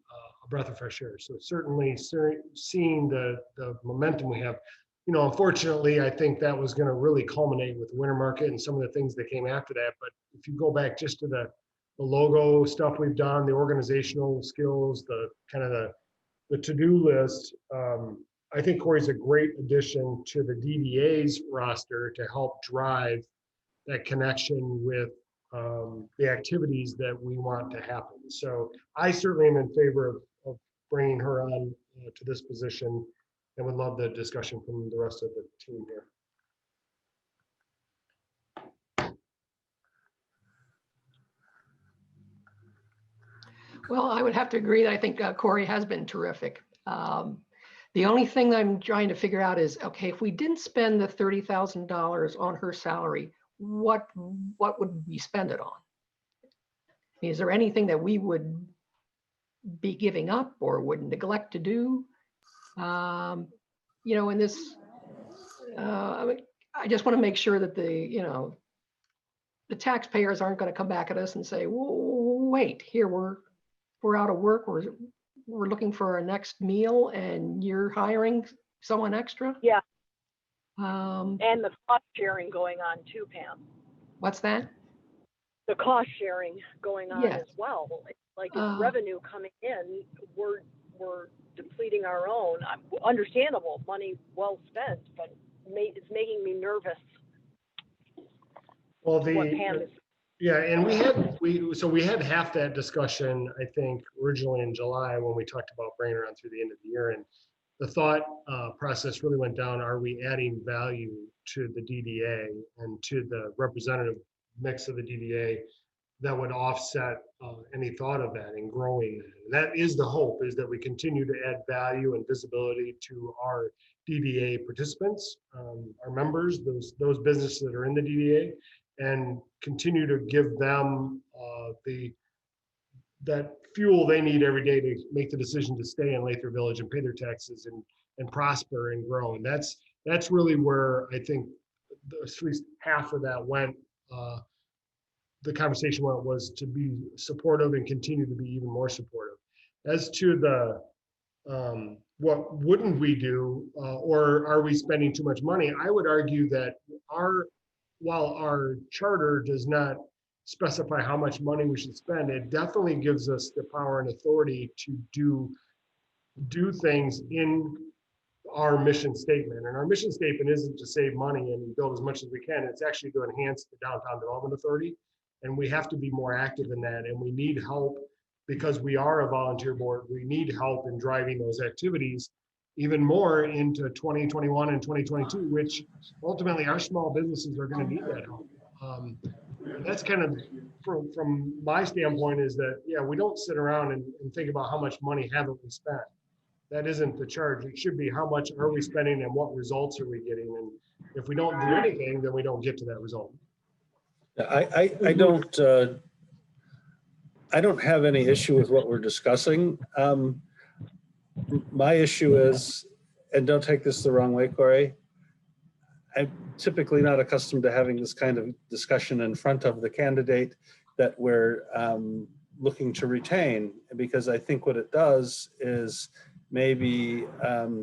a breath of fresh air. So certainly seeing the momentum we have, you know, unfortunately, I think that was going to really culminate with the winter market and some of the things that came after that. But if you go back just to the logo stuff we've done, the organizational skills, the kind of the to-do list, I think Corey's a great addition to the DDA's roster to help drive that connection with the activities that we want to happen. So I certainly am in favor of bringing her on to this position, and would love the discussion from the rest of the team here. Well, I would have to agree that I think Corey has been terrific. The only thing I'm trying to figure out is, okay, if we didn't spend the $30,000 on her salary, what would we spend it on? I mean, is there anything that we would be giving up or would neglect to do? You know, in this, I mean, I just want to make sure that the taxpayers aren't going to come back at us and say, wait, here we're out of work, we're looking for our next meal and you're hiring someone extra? Yeah. And the cost sharing going on too, Pam. What's that? The cost sharing going on Yes. as well. Like it's revenue coming in, we're depleting our own. Understandable, money well spent, but it's making me nervous. Well, what Pam is. Yeah, and we had half that discussion, I think, originally in July when we talked about bringing her on through the end of the year. And the thought process really went down, are we adding value to the DDA and to the representative mix of the DDA that would offset any thought of that and growing that? And that is the hope, is that we continue to add value and visibility to our DDA participants, our members, those businesses that are in the DDA, and continue to give them that fuel they need every day to make the decision to stay in Lathrup Village and pay their taxes and prosper and grow. And that's really where I think at least half of that went. The conversation was to be supportive and continue to be even more supportive. As to the what wouldn't we do, or are we spending too much money? I would argue that while our charter does not specify how much money we should spend, it definitely gives us the power and authority to do things in our mission statement. And our mission statement isn't to save money and build as much as we can. It's actually to enhance the Downtown Development Authority. And we have to be more active in that. And we need help, because we are a volunteer board. We need help in driving those activities even more into 2021 and 2022, which ultimately our small businesses are going to need that help. And that's kind of, from my standpoint, is that, yeah, we don't sit around and think about how much money haven't we spent. That isn't the charge. It should be how much are we spending and what results are we getting. If we don't do anything, then we don't get to that result. I don't have any issue with what we're discussing. My issue is, and don't take this the wrong way, Corey, I'm typically not accustomed to having this kind of discussion in front of the candidate that we're looking to retain, because I think what it does is maybe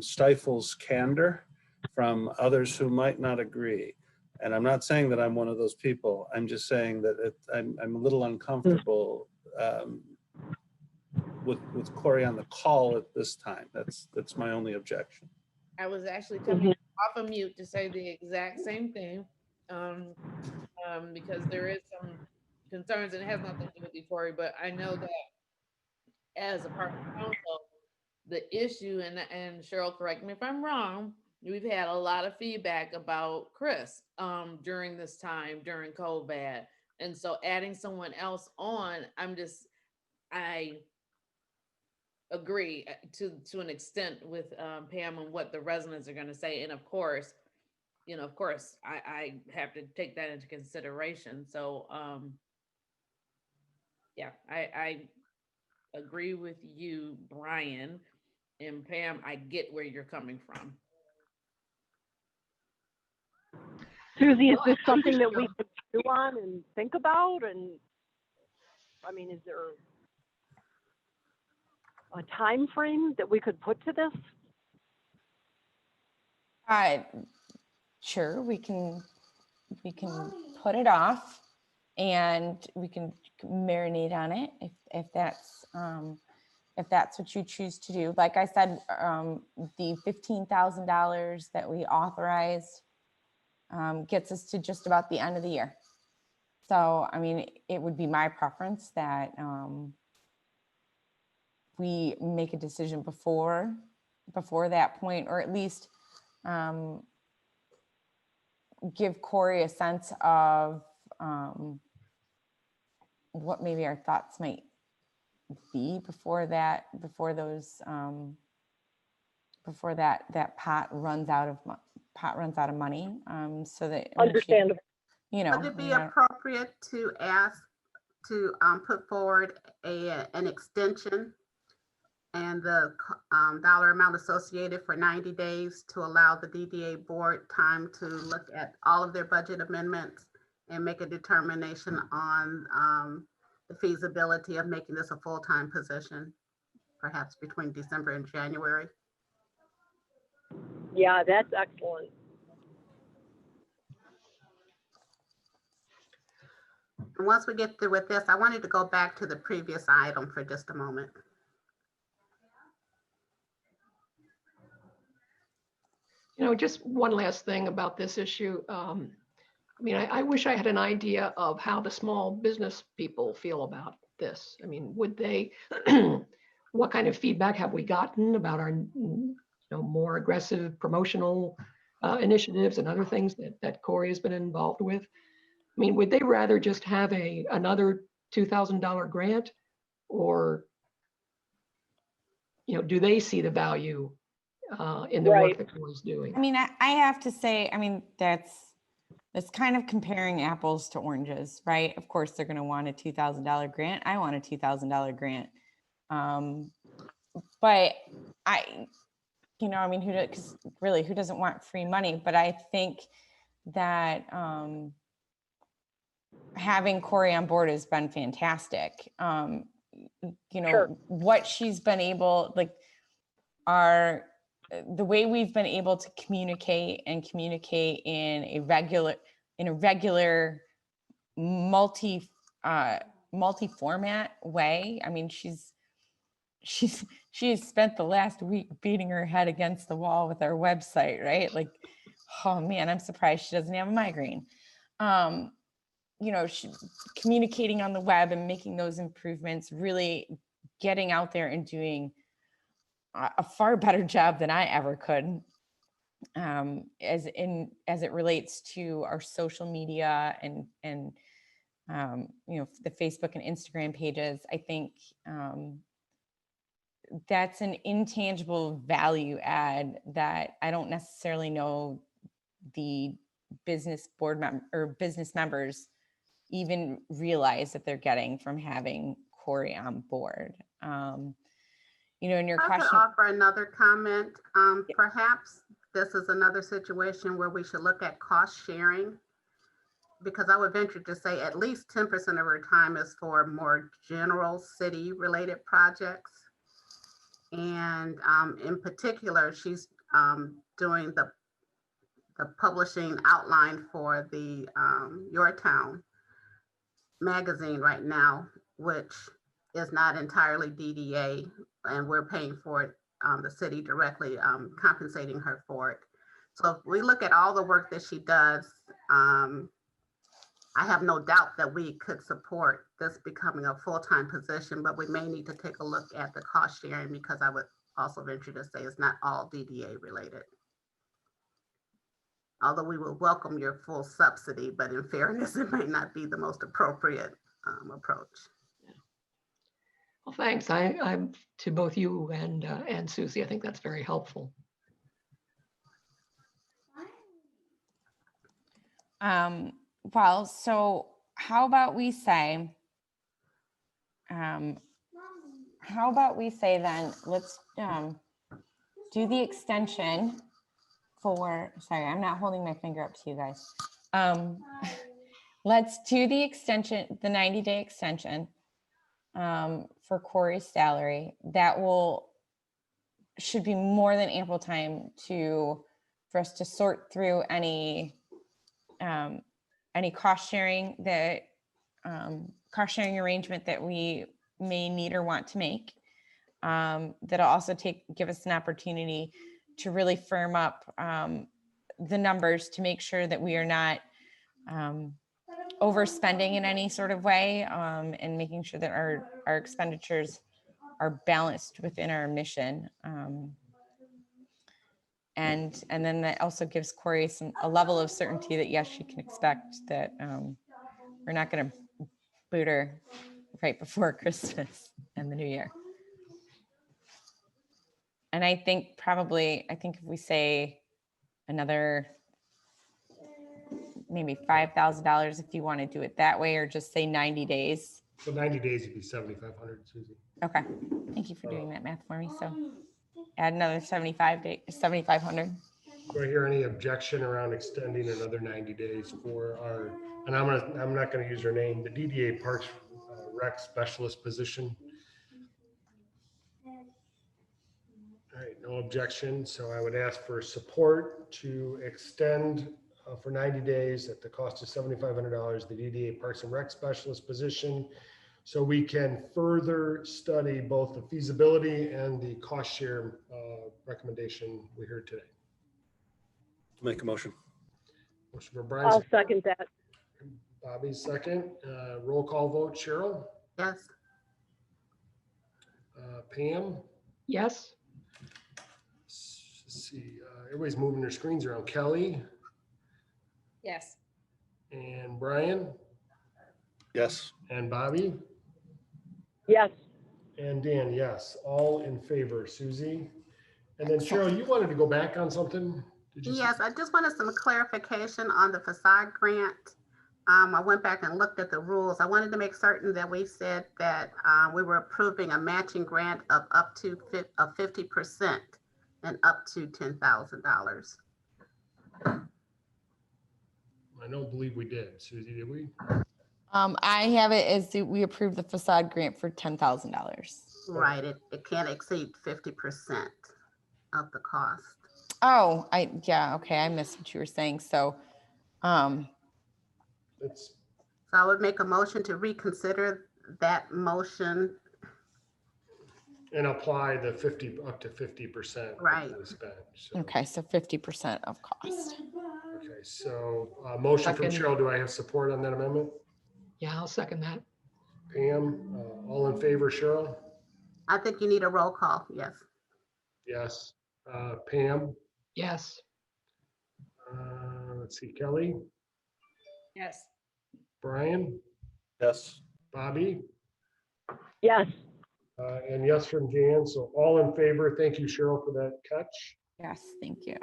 stifles candor from others who might not agree. And I'm not saying that I'm one of those people. I'm just saying that I'm a little uncomfortable with Corey on the call at this time. That's my only objection. I was actually coming off of mute to say the exact same thing, because there is some concerns, and it has nothing to do with you, Corey, but I know that as a part of council, the issue, and Cheryl, correct me if I'm wrong, we've had a lot of feedback about Chris during this time, during COVID. And so adding someone else on, I agree to an extent with Pam on what the residents are going to say. And of course, I have to take that into consideration. So yeah, I agree with you, Brian, and Pam. I get where you're coming from. Susie, is this something that we can chew on and think about? And I mean, is there a time frame that we could put to this? Sure, we can put it off and we can marinate on it if that's what you choose to do. Like I said, the $15,000 that we authorized gets us to just about the end of the year. So, I mean, it would be my preference that we make a decision before that point, or at least give Corey a sense of what maybe our thoughts might be before that pot runs out of money, so that Understandable. Would it be appropriate to ask to put forward an extension and the dollar amount associated for 90 days to allow the DDA board time to look at all of their budget amendments and make a determination on the feasibility of making this a full-time position, perhaps between December and January? Yeah, that's excellent. And once we get through with this, I wanted to go back to the previous item for just a moment. Just one last thing about this issue. I mean, I wish I had an idea of how the small business people feel about this. I mean, would they, what kind of feedback have we gotten about our more aggressive promotional initiatives and other things that Corey has been involved with? I mean, would they rather just have another $2,000 grant, or, do they see the value in the work that Corey's doing? I mean, I have to say, I mean, that's kind of comparing apples to oranges, right? Of course, they're going to want a $2,000 grant. I want a $2,000 grant. But I mean, who doesn't want free money? But I think that having Corey on board has been fantastic. Sure. What she's been able, the way we've been able to communicate in a regular multi-format way. I mean, she has spent the last week beating her head against the wall with our website, right? Like, oh man, I'm surprised she doesn't have a migraine. She communicating on the web and making those improvements, really getting out there and doing a far better job than I ever could, as it relates to our social media and the Facebook and Instagram pages. I think that's an intangible value add that I don't necessarily know the business board or business members even realize that they're getting from having Corey on board. You know, in your I could question, offer another comment. Perhaps this is another situation where we should look at cost sharing, because I would venture to say at least 10% of her time is for more general city related projects. And in particular, she's doing the publishing outline for the Your Town magazine right now, which is not entirely DDA, and we're paying for it, the city directly compensating her for it. So if we look at all the work that she does, I have no doubt that we could support this becoming a full-time position, but we may need to take a look at the cost sharing, because I would also venture to say it's not all DDA related. Although we will welcome your full subsidy, but in fairness, it may not be the most appropriate approach. Well, thanks. I'm to both you and Susie. I think that's very helpful. Well, so how about we say, then, let's do the extension for, sorry, I'm not holding my finger up to you guys. Let's do the extension, the 90-day extension for Corey's salary. That should be more than ample time for us to sort through any cost sharing arrangement that we may need or want to make. That'll also give us an opportunity to really firm up the numbers to make sure that we are not overspending in any sort of way, and making sure that our expenditures are balanced within our mission. And then that also gives Corey a level of certainty that yes, she can expect that we're not going to boot her right before Christmas and the New Year. And I think if we say another maybe $5,000, if you want to do it that way, or just say 90 days. So 90 days would be 7,500, Susie. Okay, thank you for doing that math for me. So add another 7,500. Do I hear any objection around extending another 90 days for our, and I'm not going to use her name, the DDA Parks Rec Specialist position? All right, no objection. So I would ask for support to extend for 90 days at the cost of $7,500, the DDA Parks and Rec Specialist position, so we can further study both the feasibility and the cost share recommendation we heard today. Make a motion. Motion for Brian. I'll second that. Bobby's second. Roll call vote. Cheryl? Yes. Pam? Yes. Let's see. Everybody's moving their screens around. Kelly? Yes. And Brian? Yes. And Bobby? Yes. And Dan, yes. All in favor. Susie? And then Cheryl, you wanted to go back on something? Did you say? Yes, I just wanted some clarification on the facade grant. I went back and looked at the rules. I wanted to make certain that we said that we were approving a matching grant of up to 50% and up to $10,000. I don't believe we did. Susie, did we? I have it as we approved the facade grant for $10,000. Right, it can't exceed 50% of the cost. Oh, yeah, okay, I missed what you were saying. So, It's So I would make a motion to reconsider that motion. and apply the 50 up to 50%. Right. of the spend. So, okay, so 50% of cost. okay, so motion from Second. Cheryl. Do I have support on that amendment? Yeah, I'll second that. Pam, all in favor, Cheryl? I think you need a roll call, yes. Yes. Pam, Yes. let's see, Kelly, Yes. Brian, Yes. Bobby, Yes. and yes from Jan. So all in favor. Thank you, Cheryl, for that catch. Yes, thank you.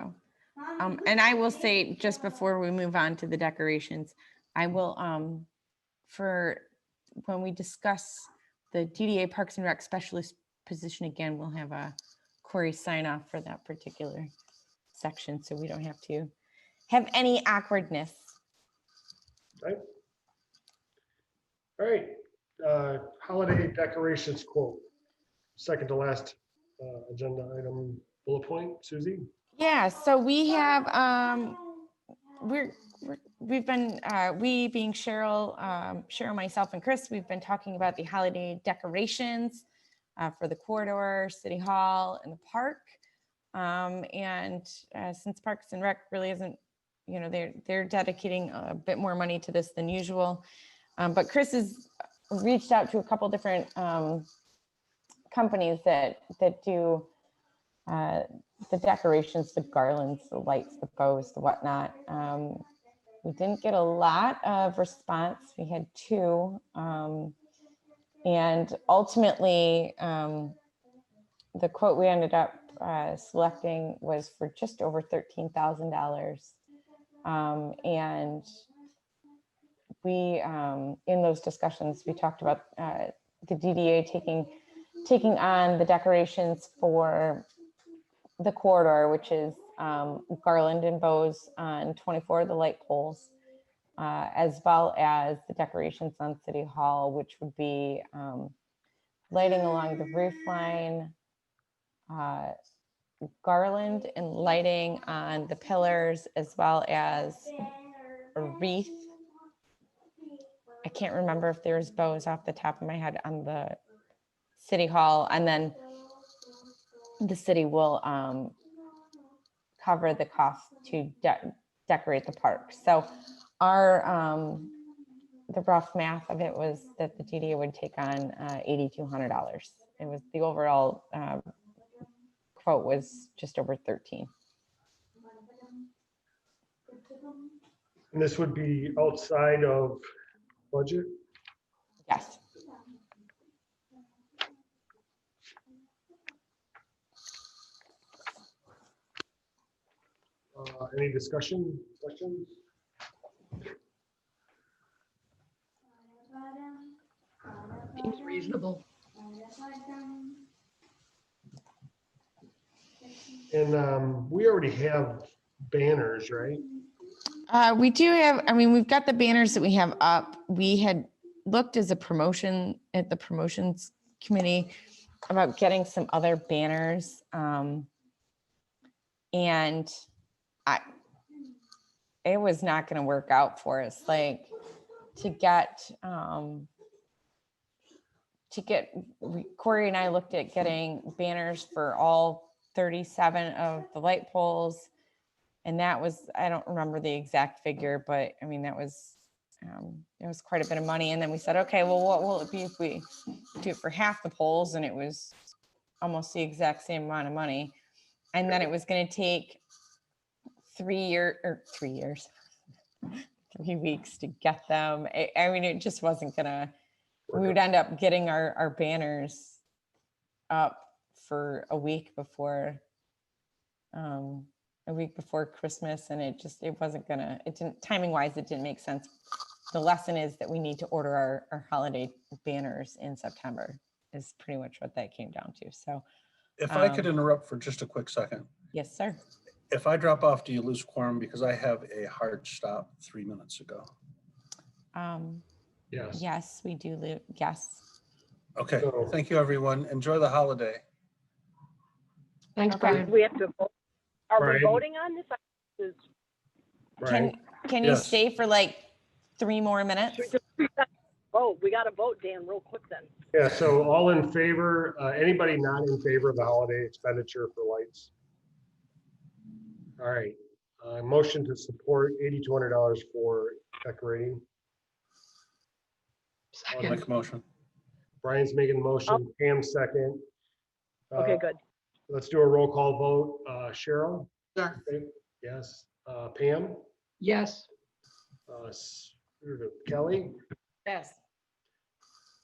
And I will say, just before we move on to the decorations, I will, for when we discuss the DDA Parks and Rec Specialist position again, we'll have a Corey sign off for that particular section, so we don't have to have any awkwardness. Right. All right, holiday decorations quote. Second to last agenda item, bullet point, Susie? Yeah, so we have, we've been, we being Cheryl, Cheryl, myself and Chris, we've been talking about the holiday decorations for the corridor, City Hall and the park. And since Parks and Rec really isn't, you know, they're dedicating a bit more money to this than usual. But Chris has reached out to a couple different companies that do the decorations, the garlands, the lights, the bows, the whatnot. We didn't get a lot of response. We had 2. And ultimately, the quote we ended up selecting was for just over $13,000. And we, in those discussions, we talked about the DDA taking on the decorations for the corridor, which is garland and bows on 24 of the light poles, as well as the decorations on City Hall, which would be lighting along the roof line, garland and lighting on the pillars, as well as a wreath. I can't remember if there's bows off the top of my head on the City Hall, and then the city will cover the cost to decorate the park. So our the rough math of it was that the DDA would take on $8,200. It was the overall quote was just over 13. And this would be outside of budget? Yes. Any discussion, questions? Seems reasonable. And we already have banners, right? We do have, I mean, we've got the banners that we have up. We had looked as a promotion at the promotions committee about getting some other banners. And it was not going to work out for us. Like Corey and I looked at getting banners for all 37 of the light poles. And that was, I don't remember the exact figure, but I mean, that was, it was quite a bit of money. And then we said, okay, well, what will it be if we do it for half the poles? And it was almost the exact same amount of money. And then it was going to take 3 weeks to get them. I mean, it just wasn't gonna, we would end up getting our banners up for a week before Christmas. And it wasn't gonna, it didn't, timing wise, it didn't make sense. The lesson is that we need to order our holiday banners in September is pretty much what that came down to. So. If I could interrupt for just a quick second. Yes, sir. If I drop off, do you lose quorum? Because I have a hard stop 3 minutes ago. Yes. Yes, we do live. Yes. Okay, So- thank you, everyone. Enjoy the holiday. Thanks, Okay. Brian. We have to vote. Are we Brian? voting on this? Is- Brian? Can you Yes. stay for like 3 more minutes? Vote, we got to vote, Dan, real quick then. Yeah, so all in favor, anybody not in favor of the holiday expenditure for lights? All right, motion to support $8,200 for decorating. I'll Second. make a motion. Brian's making the motion, Pam second. Okay, good. Let's do a roll call vote. Cheryl? Yes. Yes. Pam? Yes. Kelly? Yes.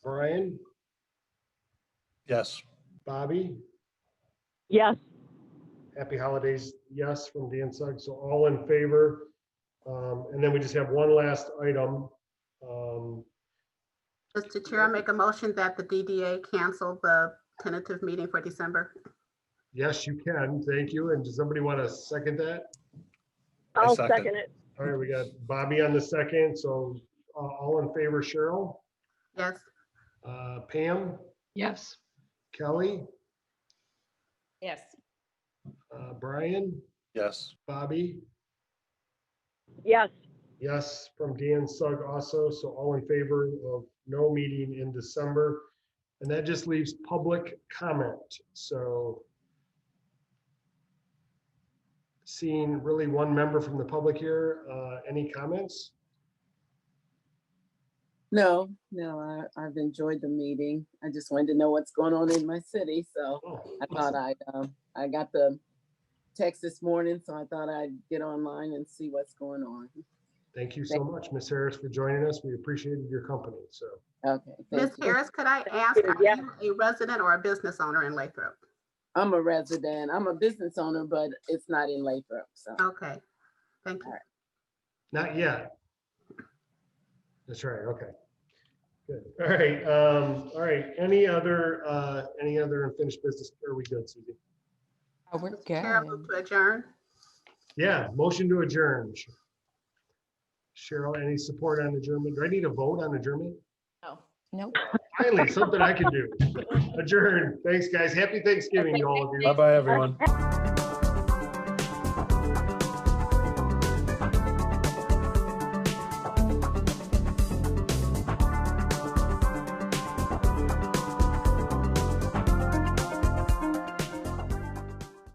Brian? Yes. Bobby? Yes, Happy holidays, yes, from Dan Sugg. So all in favor. And then we just have one last item. Mr. Chair, I make a motion that the DDA cancel the tentative meeting for December. Yes, you can. Thank you. And does somebody want to second that? I'll second. second it. All right, we got Bobby on the second. So all in favor, Cheryl, Yes, Pam, Yes, Kelly, Yes. Brian, Yes. Bobby. Yes, Yes, from Dan Sugg also. So all in favor of no meeting in December. And that just leaves public comment. So seeing really one member from the public here, any comments? No, I've enjoyed the meeting. I just wanted to know what's going on in my city, so Oh, I thought I got the text this morning, so I thought I'd get online and see what's going on. Thank you so much, Ms. Harris, for joining us. We appreciated your company. So Okay, Ms. thank you. Harris, could I ask, you. are Yes. you a resident or a business owner in Lathrup? I'm a resident. I'm a business owner, but it's not in Lathrup, so. Okay, thank you. not yet. That's right. Okay. Good. All right. All right. Any other unfinished business? Are we good, Susie? Oh, we're Chair, I good. move to adjourn. Yeah. Motion to adjourn. Cheryl, any support on adjournment? Do I need a vote on adjournment? No. Nope. Finally, something I can do. Adjourn. Thanks, guys. Happy Thanksgiving to all of you. Bye-bye, everyone.